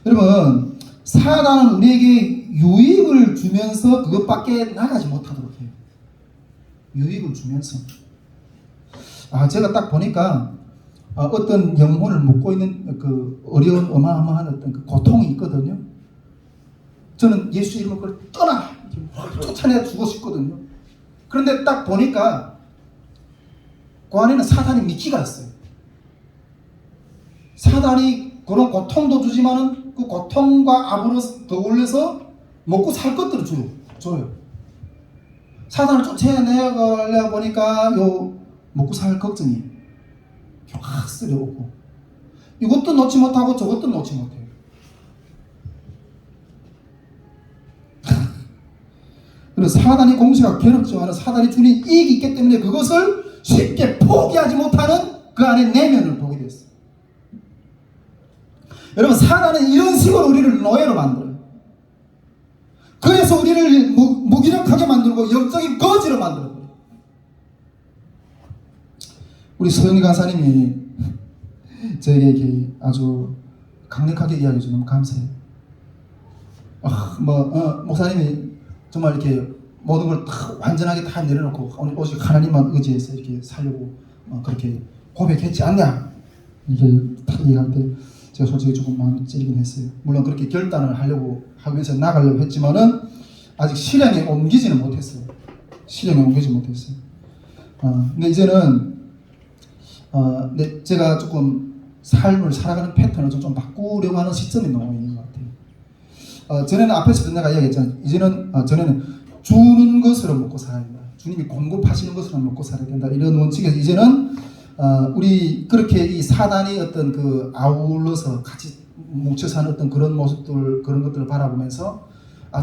여러분, 사단은 우리에게 유익을 주면서 그것밖에 나가지 못하도록 해요. 유익을 주면서. 제가 딱 보니까 어떤 영혼을 묶고 있는 그 어려운 어마어마한 어떤 그 고통이 있거든요. 저는 예수 이름을 그걸 떠나! 쫓아내 주고 싶거든요. 그런데 딱 보니까 그 안에는 사단이 미끼가 있어요. 사단이 그런 고통도 주지만은 그 고통과 아울러서 더올려서 먹고 살 것들을 줘요. 사단을 쫓아내려 보니까 먹고 살 걱정이 확 쓰려오고, 이것도 놓지 못하고 저것도 놓지 못해요. 그래서 사단이 공세가 괴롭지만 사단이 주는 이익이 있기 때문에 그것을 쉽게 포기하지 못하는 그 안에 내면을 보게 됐어요. 여러분, 사단은 이런 식으로 우리를 노예로 만들어요. 그래서 우리를 무기력하게 만들고 영적인 거지로 만들어요. 우리 서영희 간사님이 저에게 이렇게 아주 강력하게 이야기해 주면 감사해요. 목사님이 정말 이렇게 모든 걸 완전하게 다 내려놓고 오직 하나님만 의지해서 이렇게 살려고 그렇게 고백했지 않냐, 이렇게 딱 얘기할 때 제가 솔직히 조금 마음이 찌르긴 했어요. 물론 그렇게 결단을 하려고 하면서 나가려고 했지만은 아직 실행에 옮기지는 못했어요. 근데 이제는 제가 조금 삶을 살아가는 패턴을 좀 바꾸려고 하는 시점이 너무 있는 것 같아요. 전에는 앞에서도 내가 이야기했잖아요. 전에는 주는 것으로 먹고 살아야 된다. 주님이 공급하시는 것으로 먹고 살아야 된다. 이런 원칙에서 이제는 우리 그렇게 이 사단이 어떤 그 아울러서 같이 뭉쳐 사는 어떤 그런 모습들, 그런 것들을 바라보면서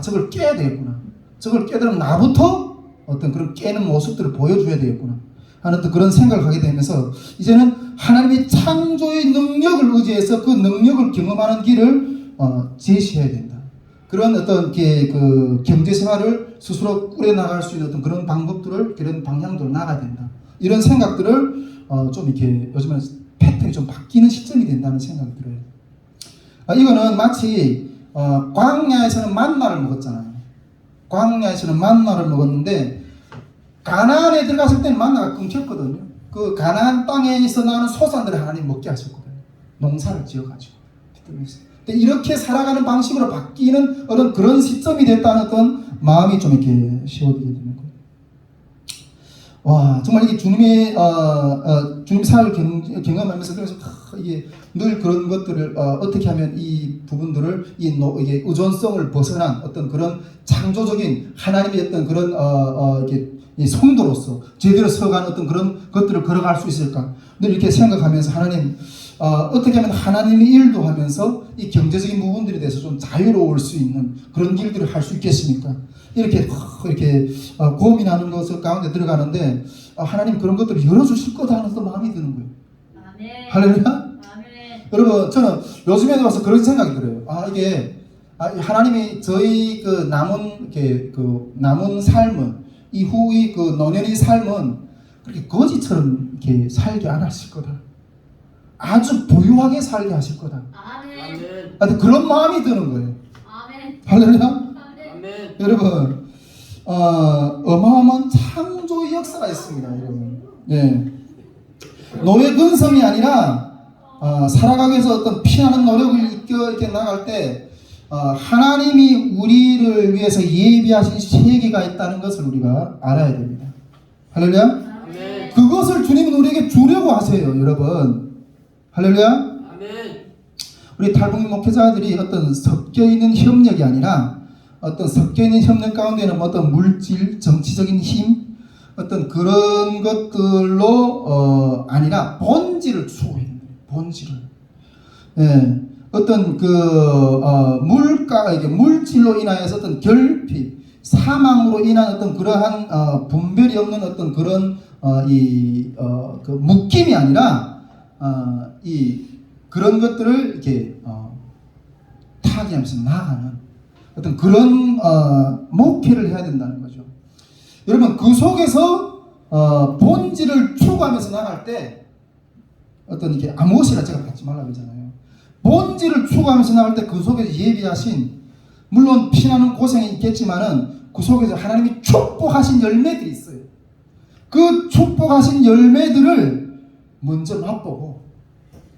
저걸 깨야 되겠구나. 저걸 깨더라면 나부터 어떤 그런 깨는 모습들을 보여줘야 되겠구나. 하는 또 그런 생각을 하게 되면서 이제는 하나님의 창조의 능력을 의지해서 그 능력을 경험하는 길을 제시해야 된다. 그런 어떤 그 경제 생활을 스스로 꾸려나갈 수 있는 어떤 그런 방법들을, 그런 방향으로 나가야 된다. 이런 생각들을 좀 이렇게 요즘은 패턴이 좀 바뀌는 시점이 된다는 생각이 들어요. 이거는 마치 광야에서는 만나를 먹었잖아요. 광야에서는 만나를 먹었는데 가나안에 들어갔을 때는 만나가 끊겼거든요. 그 가나안 땅에서 나는 소산들을 하나님 먹게 하셨거든요. 농사를 지어가지고. 근데 이렇게 살아가는 방식으로 바뀌는 어떤 그런 시점이 됐다는 어떤 마음이 좀 이렇게 씌워지게 되는 거예요. 와, 정말 이게 주님의 주님 사역을 경험하면서 그래서 이게 늘 그런 것들을 어떻게 하면 이 부분들을 이게 의존성을 벗어난 어떤 그런 창조적인 하나님의 어떤 그런 이렇게 이 성도로서 제대로 서가는 어떤 그런 것들을 걸어갈 수 있을까? 늘 이렇게 생각하면서 하나님 어떻게 하면 하나님의 일도 하면서 이 경제적인 부분들에 대해서 좀 자유로울 수 있는 그런 일들을 할 수 있겠습니까? 이렇게 고민하는 것을 가운데 들어가는데 하나님 그런 것들을 열어주실 거다 하는 또 마음이 드는 거예요. 아멘. 할렐루야. 아멘. 여러분 저는 요즘에 들어서 그런 생각이 들어요. 이게 하나님이 저희 그 남은 삶은 이후의 그 노년의 삶은 그렇게 거지처럼 이렇게 살게 안 하실 거다. 아주 부유하게 살게 하실 거다. 아멘. 그런 마음이 드는 거예요. 아멘. 할렐루야. 아멘. 여러분 어마어마한 창조의 역사가 있습니다. 여러분. 예. 노예 근성이 아니라 살아가기 위해서 어떤 피나는 노력을 이렇게 나갈 때 하나님이 우리를 위해서 예비하신 세계가 있다는 것을 우리가 알아야 됩니다. 할렐루야. 아멘. 그것을 주님은 우리에게 주려고 하세요. 여러분. 할렐루야. 아멘. 우리 탈북민 목회자들이 어떤 섞여있는 협력이 아니라 어떤 섞여있는 협력 가운데는 어떤 물질, 정치적인 힘 어떤 그런 것들로 아니라 본질을 추구해야 됩니다. 본질을. 예. 어떤 물질로 인하여서 어떤 결핍, 사망으로 인한 어떤 그러한 분별이 없는 어떤 그런 그 묶임이 아니라 그런 것들을 이렇게 타개하면서 나아가는 어떤 그런 목회를 해야 된다는 거죠. 여러분 그 속에서 본질을 추구하면서 나갈 때 어떤 이렇게 아무것이나 제가 받지 말라고 하잖아요. 본질을 추구하면서 나갈 때 그 속에서 예비하신 물론 피나는 고생이 있겠지만은 그 속에서 하나님이 축복하신 열매들이 있어요. 그 축복하신 열매들을 먼저 맛보고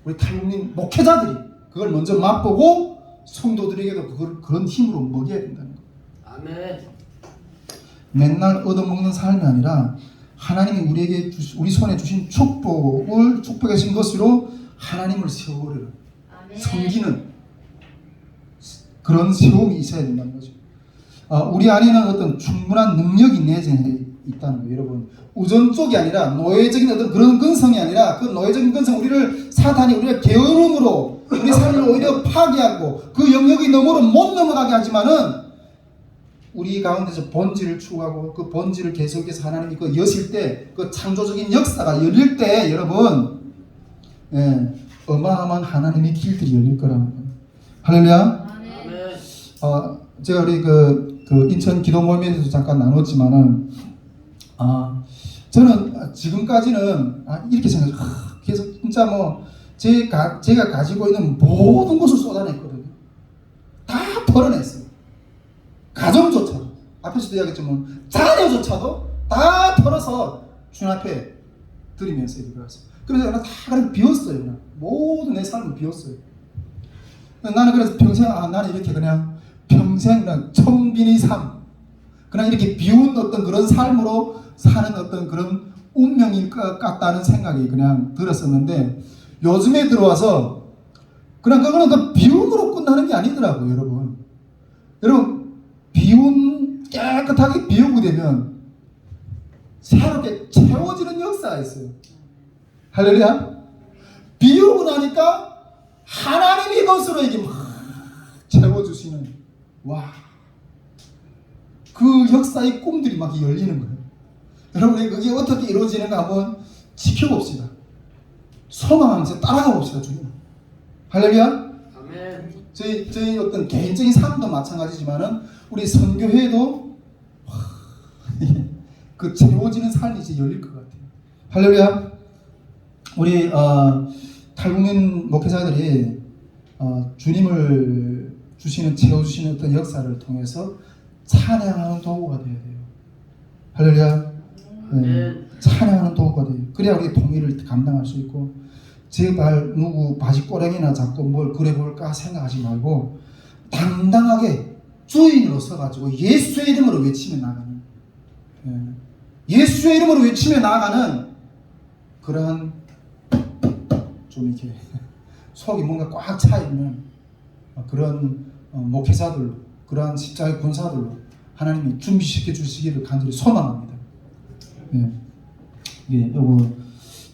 우리 탈북민 목회자들이 그걸 먼저 맛보고 성도들에게도 그런 힘으로 먹여야 된다는 거예요. 아멘. 맨날 얻어먹는 삶이 아니라 하나님이 우리에게 우리 손에 주신 축복을 축복하신 것으로 하나님을 세워버리는 섬기는 그런 세움이 있어야 된다는 거죠. 우리 안에는 어떤 충분한 능력이 내재해 있다는 거예요. 여러분 우전 쪽이 아니라 노예적인 어떤 그런 근성이 아니라 그 노예적인 근성 사탄이 우리를 게으름으로 우리 삶을 오히려 파괴하고 그 영역이 너머로 못 넘어가게 하지만은 우리 가운데서 본질을 추구하고 그 본질을 계속해서 하나님이 그 여실 때 그 창조적인 역사가 열릴 때 여러분 어마어마한 하나님의 길들이 열릴 거라는 거예요. 할렐루야. 아멘. 제가 우리 그 인천 기도 모임에서 잠깐 나눴지만은 저는 지금까지는 이렇게 생각해요. 계속 진짜 뭐 제가 가지고 있는 모든 것을 쏟아냈거든요. 다 털어냈어요. 가정조차도 앞에서도 이야기했지만 자녀조차도 다 털어서 주님 앞에 드리면서 이렇게 왔어요. 그래서 다 그냥 비웠어요. 그냥. 모든 내 삶을 비웠어요. 나는 그래서 평생 나는 이렇게 그냥 평생 그냥 청빈의 삶 그냥 이렇게 비운 어떤 그런 삶으로 사는 어떤 그런 운명일 것 같다는 생각이 그냥 들었었는데 요즘에 들어와서 그냥 그거는 그 비움으로 끝나는 게 아니더라고요. 여러분 깨끗하게 비우고 되면 새롭게 채워지는 역사가 있어요. 할렐루야. 비우고 나니까 하나님이 것으로 이게 막 채워주시는 그 역사의 꿈들이 막 열리는 거예요. 여러분 그게 어떻게 이루어지는가 한번 지켜봅시다. 소망하면서 따라가 봅시다. 주님. 할렐루야. 아멘. 저희 어떤 개인적인 삶도 마찬가지지만은 우리 선교회도 그 채워지는 삶이 이제 열릴 것 같아요. 할렐루야. 우리 탈북민 목회자들이 주님을 채워주시는 어떤 역사를 통해서 찬양하는 도구가 되어야 돼요. 할렐루야. 네. 찬양하는 도구가 돼요. 그래야 우리 통일을 감당할 수 있고, 제발 누구 바지꼬랭이나 자꾸 뭘 그래 볼까 생각하지 말고 당당하게 주인으로 서가지고 예수의 이름으로 외치며 나가는, 예수의 이름으로 외치며 나아가는 그러한 좀 이렇게 속이 뭔가 꽉 차 있는 그런 목회자들로, 그러한 십자가의 군사들로 하나님이 준비시켜 주시기를 간절히 소망합니다. 예, 요거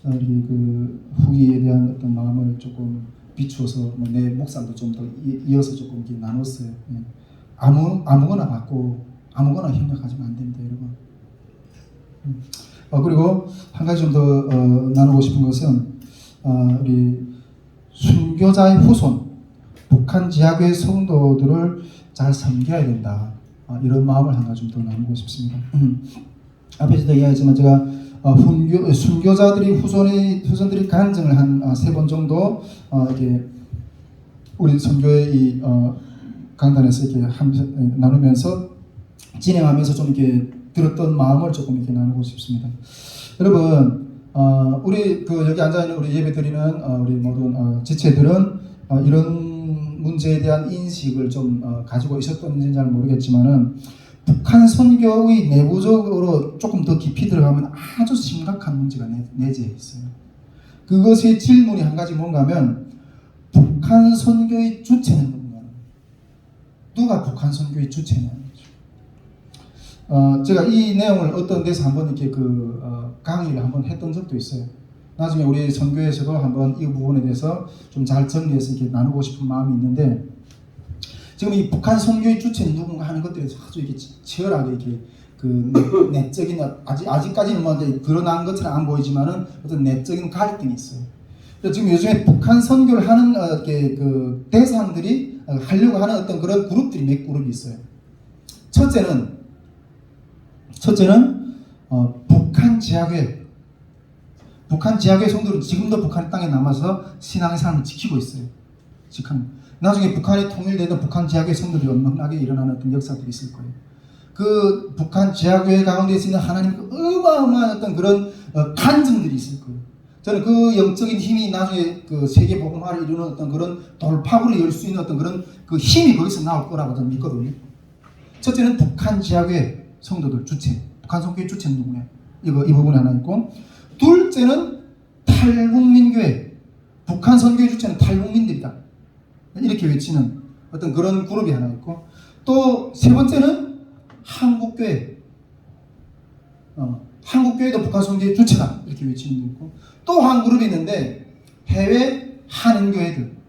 우리 그 후기에 대한 어떤 마음을 조금 비추어서 내 목상도 좀 더 이어서 조금 이렇게 나눴어요. 예. 아무거나 받고 아무거나 협력하시면 안 됩니다, 여러분. 그리고 한 가지 좀 더 나누고 싶은 것은 우리 순교자의 후손, 북한 지하교회 성도들을 잘 섬겨야 된다. 이런 마음을 한 가지 좀 더 나누고 싶습니다. 앞에서도 이야기했지만 제가 순교자들이 후손들이 간증을 한 3번 정도 이렇게 우리 선교회 이 강단에서 이렇게 나누면서 진행하면서 좀 이렇게 들었던 마음을 조금 이렇게 나누고 싶습니다. 여러분, 우리 그 여기 앉아 있는 우리 예배드리는 우리 모든 지체들은 이런 문제에 대한 인식을 좀 가지고 있었던지는 잘 모르겠지만은, 북한 선교의 내부적으로 조금 더 깊이 들어가면 아주 심각한 문제가 내재해 있어요. 그것의 질문이 한 가지 뭔가 하면, 북한 선교의 주체는 누군가? 누가 북한 선교의 주체냐는 거죠. 제가 이 내용을 어떤 데서 한번 이렇게 강의를 한번 했던 적도 있어요. 나중에 우리 선교에서도 한번 이 부분에 대해서 좀 잘 정리해서 이렇게 나누고 싶은 마음이 있는데, 지금 이 북한 선교의 주체는 누군가 하는 것들에 아주 이렇게 치열하게 이렇게 그 내적인 아직까지는 뭐 드러난 것처럼 안 보이지만은 어떤 내적인 갈등이 있어요. 그래서 지금 요즘에 북한 선교를 하는 이렇게 그 대상들이 하려고 하는 어떤 그런 그룹들이 몇 그룹이 있어요. 첫째는 북한 지하교회 성도들은 지금도 북한 땅에 남아서 신앙의 삶을 지키고 있어요. 나중에 북한이 통일되는 북한 지하교회 성도들이 엄청나게 일어나는 어떤 역사들이 있을 거예요. 그 북한 지하교회 가운데 있는 하나님 그 어마어마한 어떤 그런 간증들이 있을 거예요. 저는 그 영적인 힘이 나중에 그 세계 복음화를 이루는 어떤 그런 돌파구를 열 수 있는 어떤 그런 그 힘이 거기서 나올 거라고 저는 믿거든요. 첫째는 북한 지하교회 성도들 주체, 북한 선교회 주체는 누구냐? 이 부분이 하나 있고, 둘째는 탈북민교회, 북한 선교회 주체는 탈북민들이다. 이렇게 외치는 어떤 그런 그룹이 하나 있고, 또 세 번째는 한국교회, 한국교회도 북한 선교회 주체다 이렇게 외치는 게 있고, 또 한 그룹이 있는데 해외 한인교회들,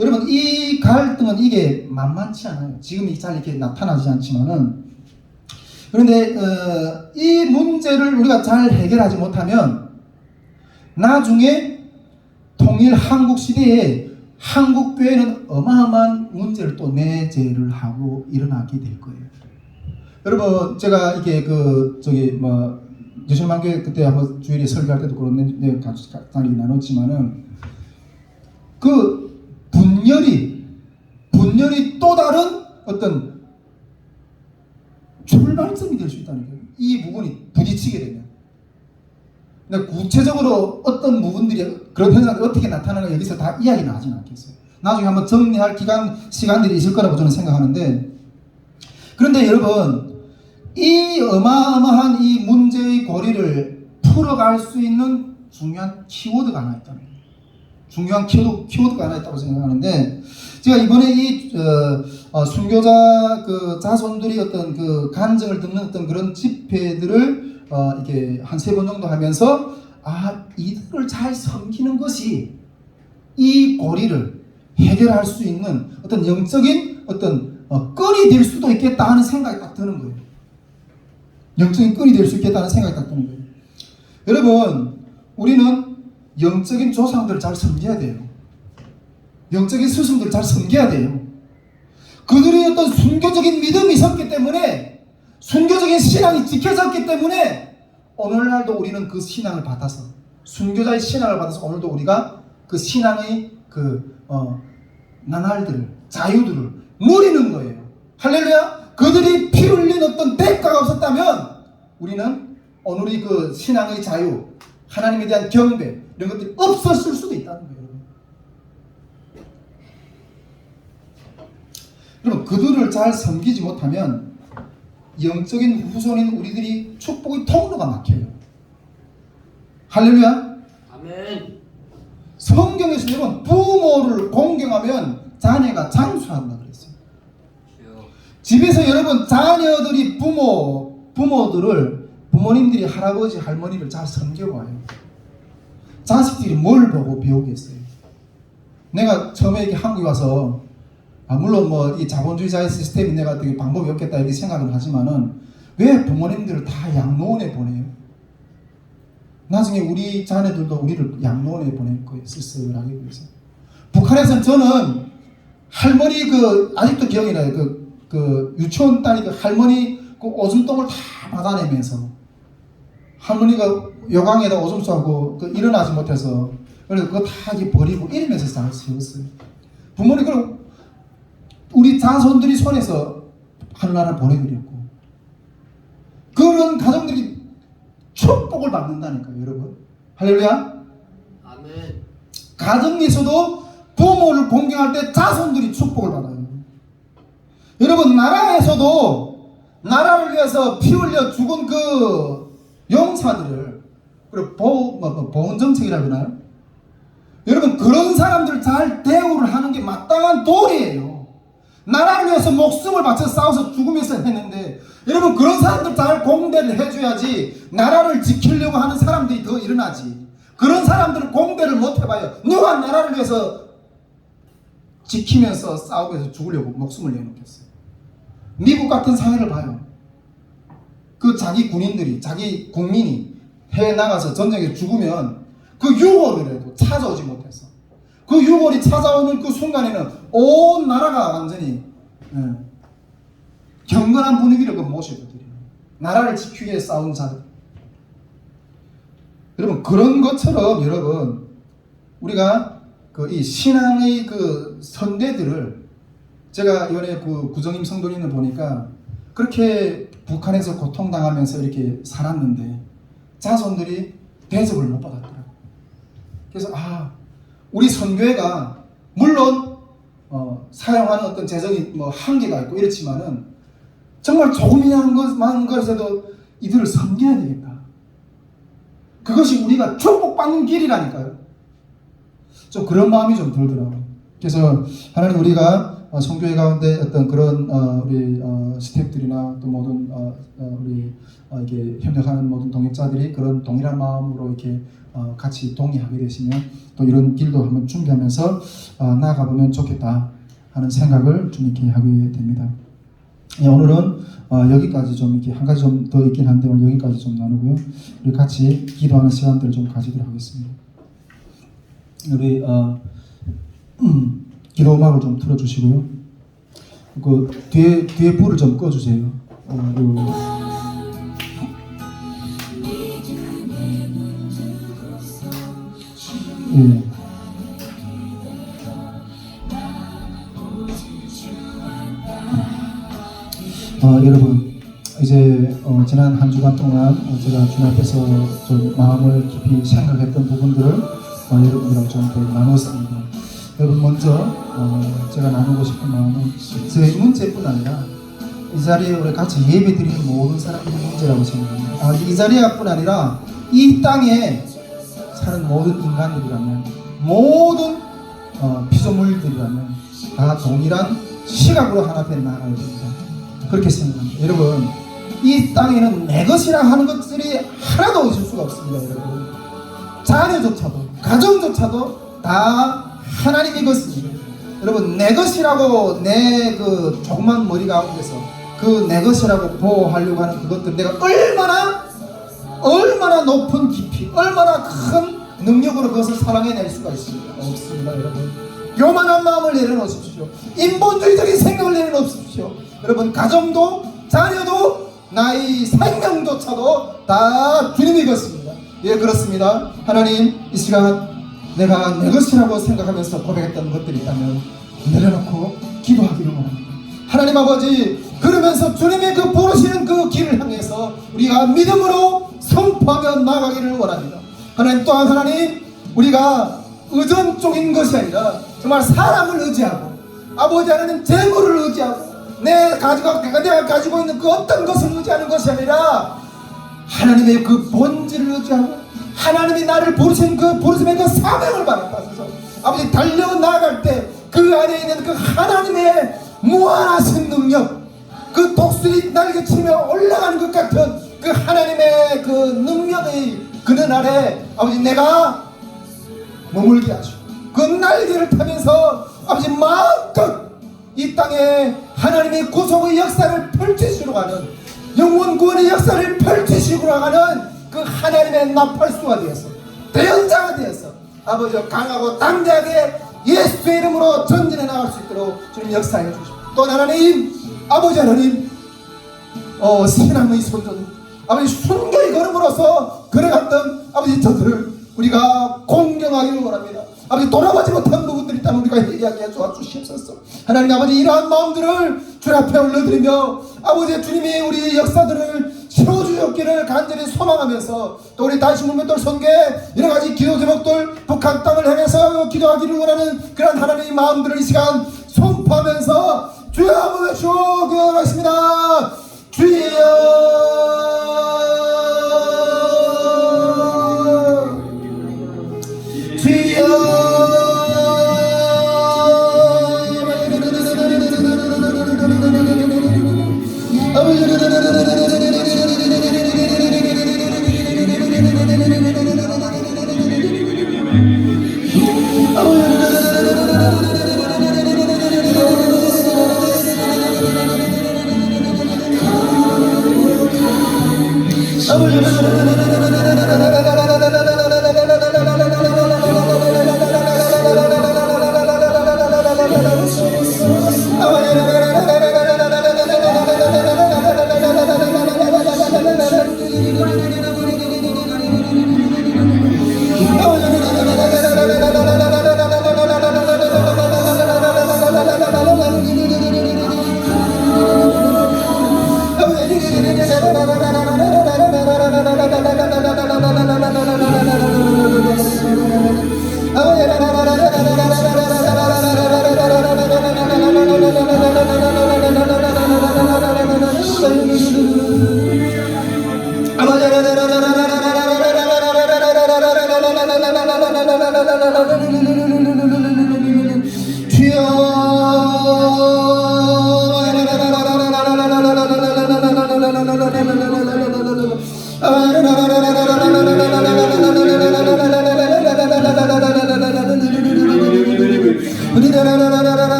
여러분 이 갈등은 이게 만만치 않아요. 지금 잘 이렇게 나타나지 않지만은, 그런데 이 문제를 우리가 잘 해결하지 못하면 나중에 통일 한국 시대에 한국교회는 어마어마한 문제를 또 내재를 하고 일어나게 될 거예요. 여러분, 제가 이게 여실만교회 그때 한번 주일에 설교할 때도 그런 내용 간단히 나눴지만은, 그 분열이 또 다른 어떤 출발점이 될 수 있다는 거예요. 이 부분이 부딪히게 되면. 근데 구체적으로 어떤 부분들이, 그런 현상들이 어떻게 나타나는가 여기서 다 이야기는 하지는 않겠어요. 나중에 한번 정리할 시간들이 있을 거라고 저는 생각하는데, 그런데 여러분, 이 어마어마한 이 문제의 고리를 풀어갈 수 있는 중요한 키워드가 하나 있다는 거예요. 중요한 키워드가 하나 있다고 생각하는데, 제가 이번에 이 순교자 그 자손들이 어떤 그 간증을 듣는 어떤 그런 집회들을 이렇게 한 3번 정도 하면서, 이들을 잘 섬기는 것이 이 고리를 해결할 수 있는 어떤 영적인 어떤 끈이 될 수도 있겠다 하는 생각이 딱 드는 거예요. 영적인 끈이 될 수 있겠다는 생각이 딱 드는 거예요. 여러분, 우리는 영적인 조상들을 잘 섬겨야 돼요. 영적인 스승들을 잘 섬겨야 돼요. 그들이 어떤 순교적인 믿음이 있었기 때문에, 순교적인 신앙이 지켜졌기 때문에 오늘날도 우리는 그 신앙을 받아서, 순교자의 신앙을 받아서 오늘도 우리가 그 신앙의 나날들을, 자유들을 누리는 거예요. 할렐루야. 그들이 피 흘린 어떤 대가가 없었다면 우리는 오늘의 그 신앙의 자유, 하나님에 대한 경배, 이런 것들이 없었을 수도 있다는 거예요. 여러분, 그들을 잘 섬기지 못하면 영적인 후손인 우리들이 축복의 통로가 막혀요. 할렐루야. 아멘. 성경에서 여러분, 부모를 공경하면 자녀가 장수한다 그랬어요. 집에서 여러분, 자녀들이 부모님들이 할아버지 할머니를 잘 섬겨봐요. 자식들이 뭘 보고 배우겠어요? 내가 처음에 이렇게 한국에 와서 물론 뭐 이 자본주의자의 시스템이 내가 되게 방법이 없겠다 이렇게 생각은 하지만은 왜 부모님들을 다 양로원에 보내요? 나중에 우리 자녀들도 우리를 양로원에 보낼 거예요. 쓸쓸하게 그래서. 북한에서는 저는 할머니 아직도 기억이 나요. 그 유치원 딸이 할머니 그 오줌똥을 다 받아내면서 할머니가 요강에다 오줌 싸고 일어나지 못해서 그래서 그거 다 이렇게 버리고 이러면서 잘 세웠어요. 부모님 그럼 우리 자손들이 손에서 하늘나라 보내드렸고 그런 가정들이 축복을 받는다니까요, 여러분. 할렐루야. 아멘. 가정에서도 부모를 공경할 때 자손들이 축복을 받아요. 여러분, 나라에서도 나라를 위해서 피 흘려 죽은 그 용사들을 그리고 보훈 정책이라 그러나요? 여러분, 그런 사람들 잘 대우를 하는 게 마땅한 도리예요. 나라를 위해서 목숨을 바쳐 싸워서 죽으면서 했는데 여러분, 그런 사람들 잘 공대를 해줘야지 나라를 지키려고 하는 사람들이 더 일어나지. 그런 사람들은 공대를 못 해봐요. 누가 나라를 위해서 지키면서 싸우고 해서 죽으려고 목숨을 내놓겠어요? 미국 같은 사회를 봐요. 그 자기 군인들이, 자기 국민이 해외 나가서 전쟁에 죽으면 그 유골을 해도 찾아오지 못해서 그 유골이 찾아오는 그 순간에는 온 나라가 완전히 경건한 분위기를 모셔드려요. 나라를 지키기 위해 싸운 자들. 여러분, 그런 것처럼 여러분, 우리가 이 신앙의 그 선대들을 제가 이번에 그 구정임 성도님을 보니까 그렇게 북한에서 고통당하면서 이렇게 살았는데 자손들이 대접을 못 받았더라고요. 그래서 우리 선교회가 물론 사용하는 어떤 재정이 뭐 한계가 있고 이렇지만은 정말 조금이한 것에도 이들을 섬겨야 되겠다. 그것이 우리가 축복받는 길이라니까요. 좀 그런 마음이 좀 들더라고요. 그래서 하나님, 우리가 선교회 가운데 어떤 그런 우리 스태프들이나 또 모든 우리 이렇게 협력하는 모든 동역자들이 그런 동일한 마음으로 이렇게 같이 동의하게 되시면 또 이런 길도 한번 준비하면서 나아가 보면 좋겠다 하는 생각을 좀 이렇게 하게 됩니다. 오늘은 여기까지 좀 이렇게 한 가지 좀 더 있긴 한데 오늘 여기까지 좀 나누고요. 우리 같이 기도하는 시간들을 좀 가지도록 하겠습니다. 우리 기도 음악을 좀 틀어주시고요. 그 뒤에 불을 좀 꺼주세요. 예. 여러분, 이제 지난 한 주간 동안 제가 주님 앞에서 좀 마음을 깊이 생각했던 부분들을 여러분들하고 좀 나눴습니다. 여러분, 먼저 제가 나누고 싶은 마음은 제 문제뿐 아니라 이 자리에 우리 같이 예배 드리는 모든 사람들의 문제라고 생각합니다. 이 자리뿐 아니라 이 땅에 사는 모든 인간들이라면, 모든 피조물들이라면 다 동일한 시각으로 하나 된 나라가 됩니다. 그렇게 생각합니다. 여러분, 이 땅에는 내 것이라 하는 것들이 하나도 있을 수가 없습니다. 여러분, 자녀조차도 가정조차도 다 하나님의 것입니다. 여러분, 내 것이라고 내 그 조그만 머리 가운데서 그 내 것이라고 보호하려고 하는 그것들 내가 얼마나 높은 깊이, 얼마나 큰 능력으로 그것을 사랑해낼 수가 있습니다. 없습니다, 여러분. 교만한 마음을 내려놓으십시오. 인본주의적인 생각을 내려놓으십시오. 여러분, 가정도 자녀도 나의 생명조차도 다 주님이 것입니다. 예, 그렇습니다. 하나님, 이 시간 내가 내 것이라고 생각하면서 고백했던 것들이 있다면 내려놓고 기도하기를 원합니다. 하나님 아버지, 그러면서 주님의 그 부르시는 그 길을 향해서 우리가 믿음으로 선포하며 나가기를 원합니다. 하나님, 또한 하나님, 우리가 의존 쪽인 것이 아니라 정말 사람을 의지하고, 아버지 하나님, 재물을 의지하고, 내가 가지고 있는 그 어떤 것을 의지하는 것이 아니라 하나님의 그 본질을 의지하고 하나님이 나를 부르신 그 부르심의 그 사명을 바라봐서 아버지 달려나갈 때 그 안에 있는 그 하나님의 무한하신 능력, 그 독수리 날개치며 올라가는 것 같은 그 하나님의 그 능력의 그늘 아래 아버지 내가 머물게 하시고 그 날개를 타면서 아버지 마음껏 이 땅에 하나님의 구속의 역사를 펼치시러 가는, 영원 구원의 역사를 펼치시러 가는 그 하나님의 나팔수가 되어서 대언자가 되어서 아버지 강하고 담대하게 예수의 이름으로 전진해 나갈 수 있도록 주님 역사해 주십시오. 또 하나님, 아버지 하나님, 신앙의 손전 아버지 순교의 걸음으로서 걸어갔던 아버지 저들을 우리가 공경하기를 원합니다. 아버지 돌아가지 못한 부분들이 있다면 우리가 회개하게 도와주시옵소서. 하나님 아버지, 이러한 마음들을 주 앞에 올려드리며 아버지 주님이 우리 역사들을 세워주셨기를 간절히 소망하면서 또 우리 다시 문면돌 선교회 여러가지 기도 제목들 북한 땅을 향해서 기도하기를 원하는 그런 하나님의 마음들을 이 시간 선포하면서 주여 한번 외치고 기도하겠습니다.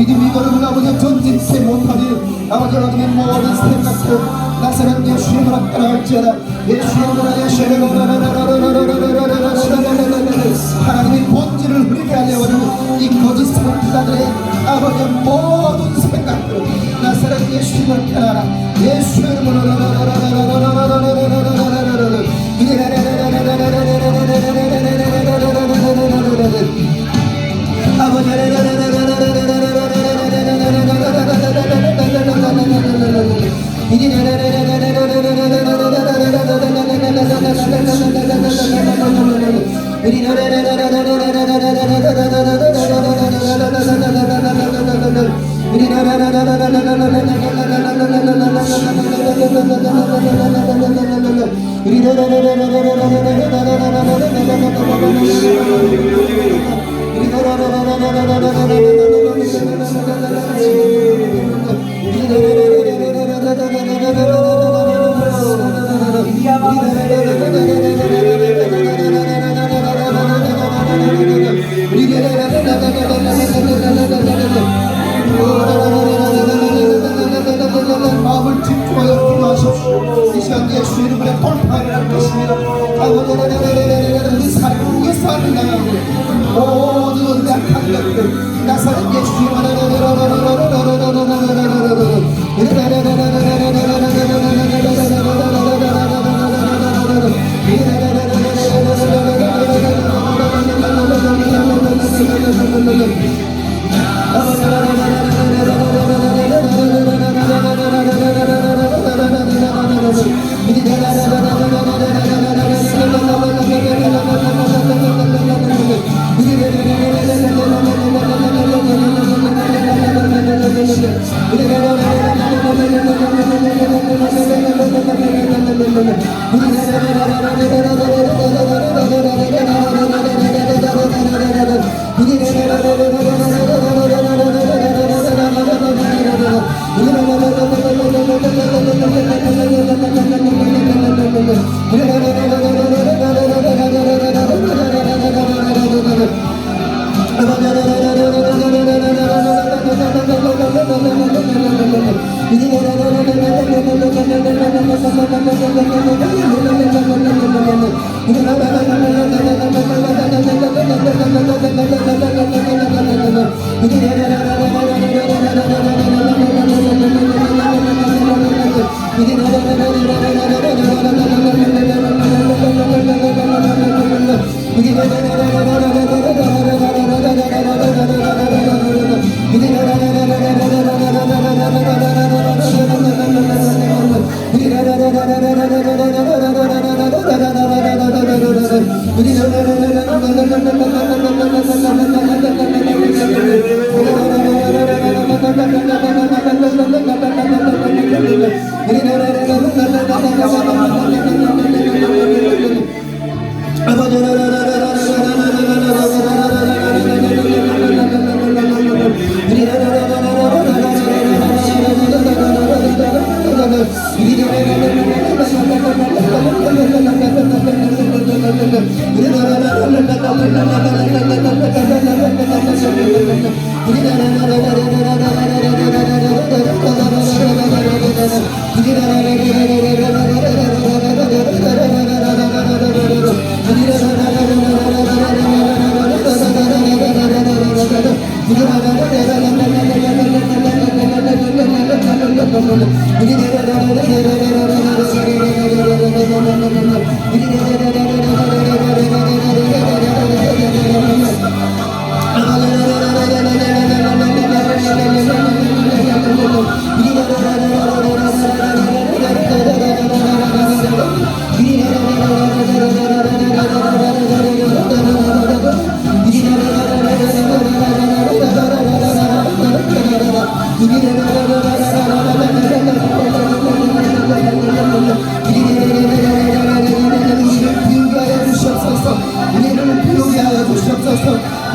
믿음이 걸음을 아버지 전진치 못하니 아버지 하나님의 모든 생각들 나사렛 예수의 이름으로 떠날지어다. 예수의 이름으로 하나님의 본질을 흐리게 하려는 이 거짓 선지자들의 아버지 모든 생각들 나사렛 예수의 이름으로 떠나라. 예수의 이름으로 마음을 집중하여 기도하십시오. 이 시간 예수 이름으로 돌파를 할 것입니다. 우리 삶을 위해서 하는 모든 약한 것들 나사렛 예수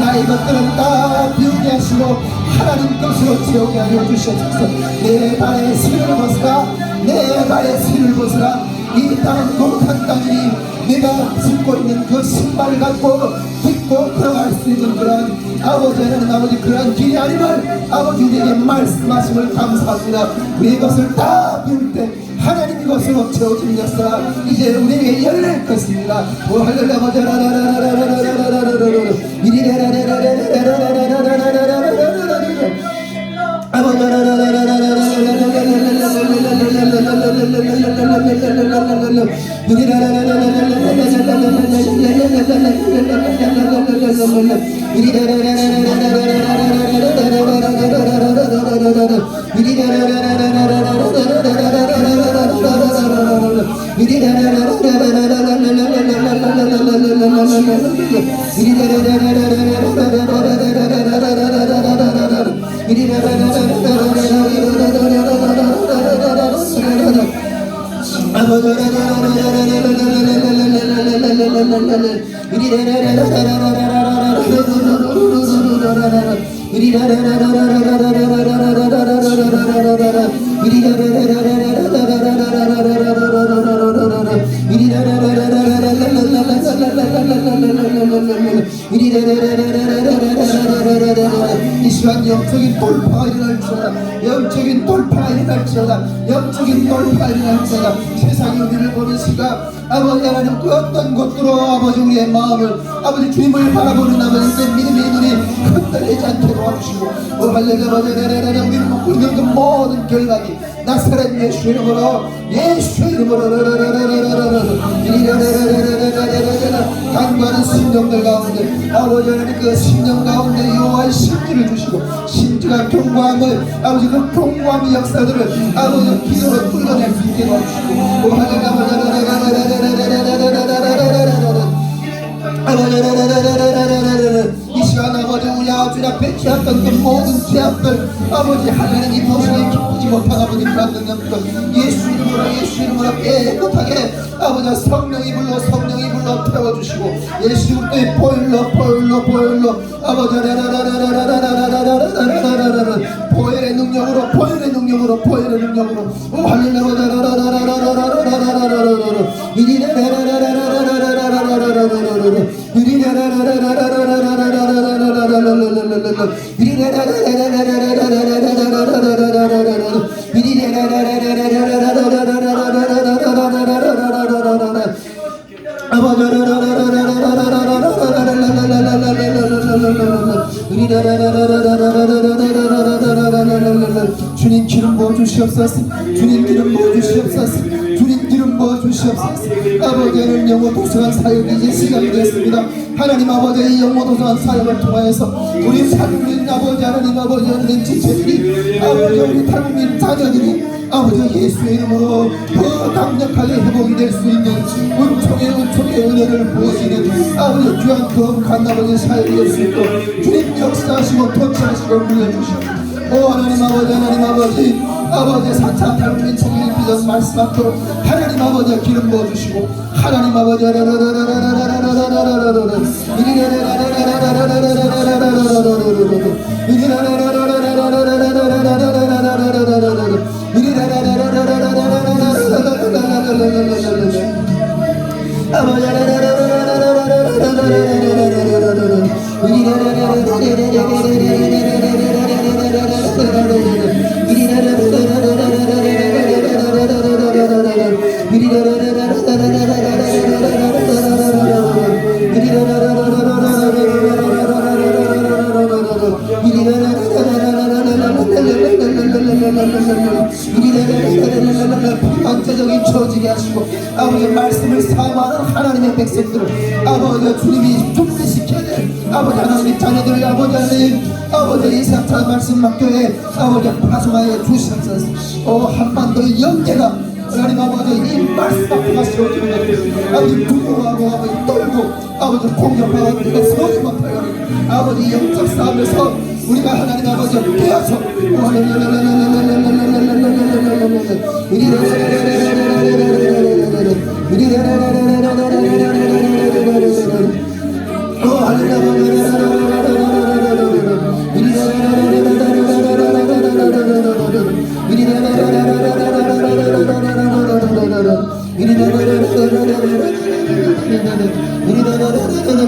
나의 것들은 다 비우게 하시고 하나님 것으로 채우게 하여 주시옵소서. 내 발에 실을 벗으라, 내 발에 실을 벗으라. 이 땅은 거룩한 땅이니 내가 신고 있는 그 신발을 갖고 꼭 걸어갈 수 있는 그런 아버지 하나님 아버지 그런 길이 아님을 아버지 우리에게 말씀하심을 감사합니다. 우리 이것을 다 비울 때 하나님 이것으로 채워진 역사 이제 우리에게 열릴 것입니다. 오 할렐루야 아버지 이 시간 영적인 돌파가 일어날지어다. 영적인 돌파가 일어날지어다. 영적인 돌파가 일어날지어다. 세상이 우리를 보는 시각 아버지 하나님 그 어떤 곳으로 아버지 우리의 마음을 아버지 주님을 바라보는 아버지의 믿음의 눈이 흔들리지 않게 도와주시고 할렐루야 우리를 먹고 있는 그 모든 결박이 나사렛 예수 이름으로 예수 이름으로 간과하는 심령들 가운데 아버지 하나님 그 심령 가운데 여호와의 신지를 주시고 신지가 경고함을 아버지 그 경고함의 역사들을 아버지 기도로 뚫어낼 수 있게 도와주시고 이 시간 아버지 우리 아버지 앞에 취했던 그 모든 죄악들 아버지 하나님이 보시기에 기쁘지 못한 아버지 그런 능력들 예수 이름으로 깨끗하게 아버지 성령이 불러 태워주시고 예수 그리스도의 보혈로 아버지 보혈의 능력으로 주님 기름 부어주시옵소서. 주님 기름 부어주시옵소서. 주님 기름 부어주시옵소서. 아버지는 영어 도서관 사역이 이제 시작이 됐습니다. 하나님 아버지의 영어 도서관 사역을 통하여서 우리 탈북민 아버지 하나님 지체들이 아버지 우리 탈북민 자녀들이 아버지 예수의 이름으로 더 강력하게 회복이 될 수 있는 은총의 은혜를 부어주는 아버지 귀한 거룩한 아버지 사역이 될 수 있고 주님 역사하시고 통치하시고 물려주시고 하나님 아버지 사차 탈북민 청년 비전 말씀하도록 하나님 아버지 기름 부어주시고 하나님 아버지 전체적인 처지게 하시고 아버지 말씀을 사모하는 하나님의 백성들을 아버지 주님이 준비시켜야 돼. 아버지 하나님의 자녀들을 아버지 하나님 아버지 이사차 말씀 학교에 아버지 파송하여 주시옵소서. 한반도의 영계가 하나님 아버지 이 말씀 앞에가 세워지는 것을 아버지 두려워하고 아버지 떨고 아버지 공격하고 우리가 서지 못하여 아버지 영적 싸움에서 우리가 하나님 아버지 깨어서 할렐루야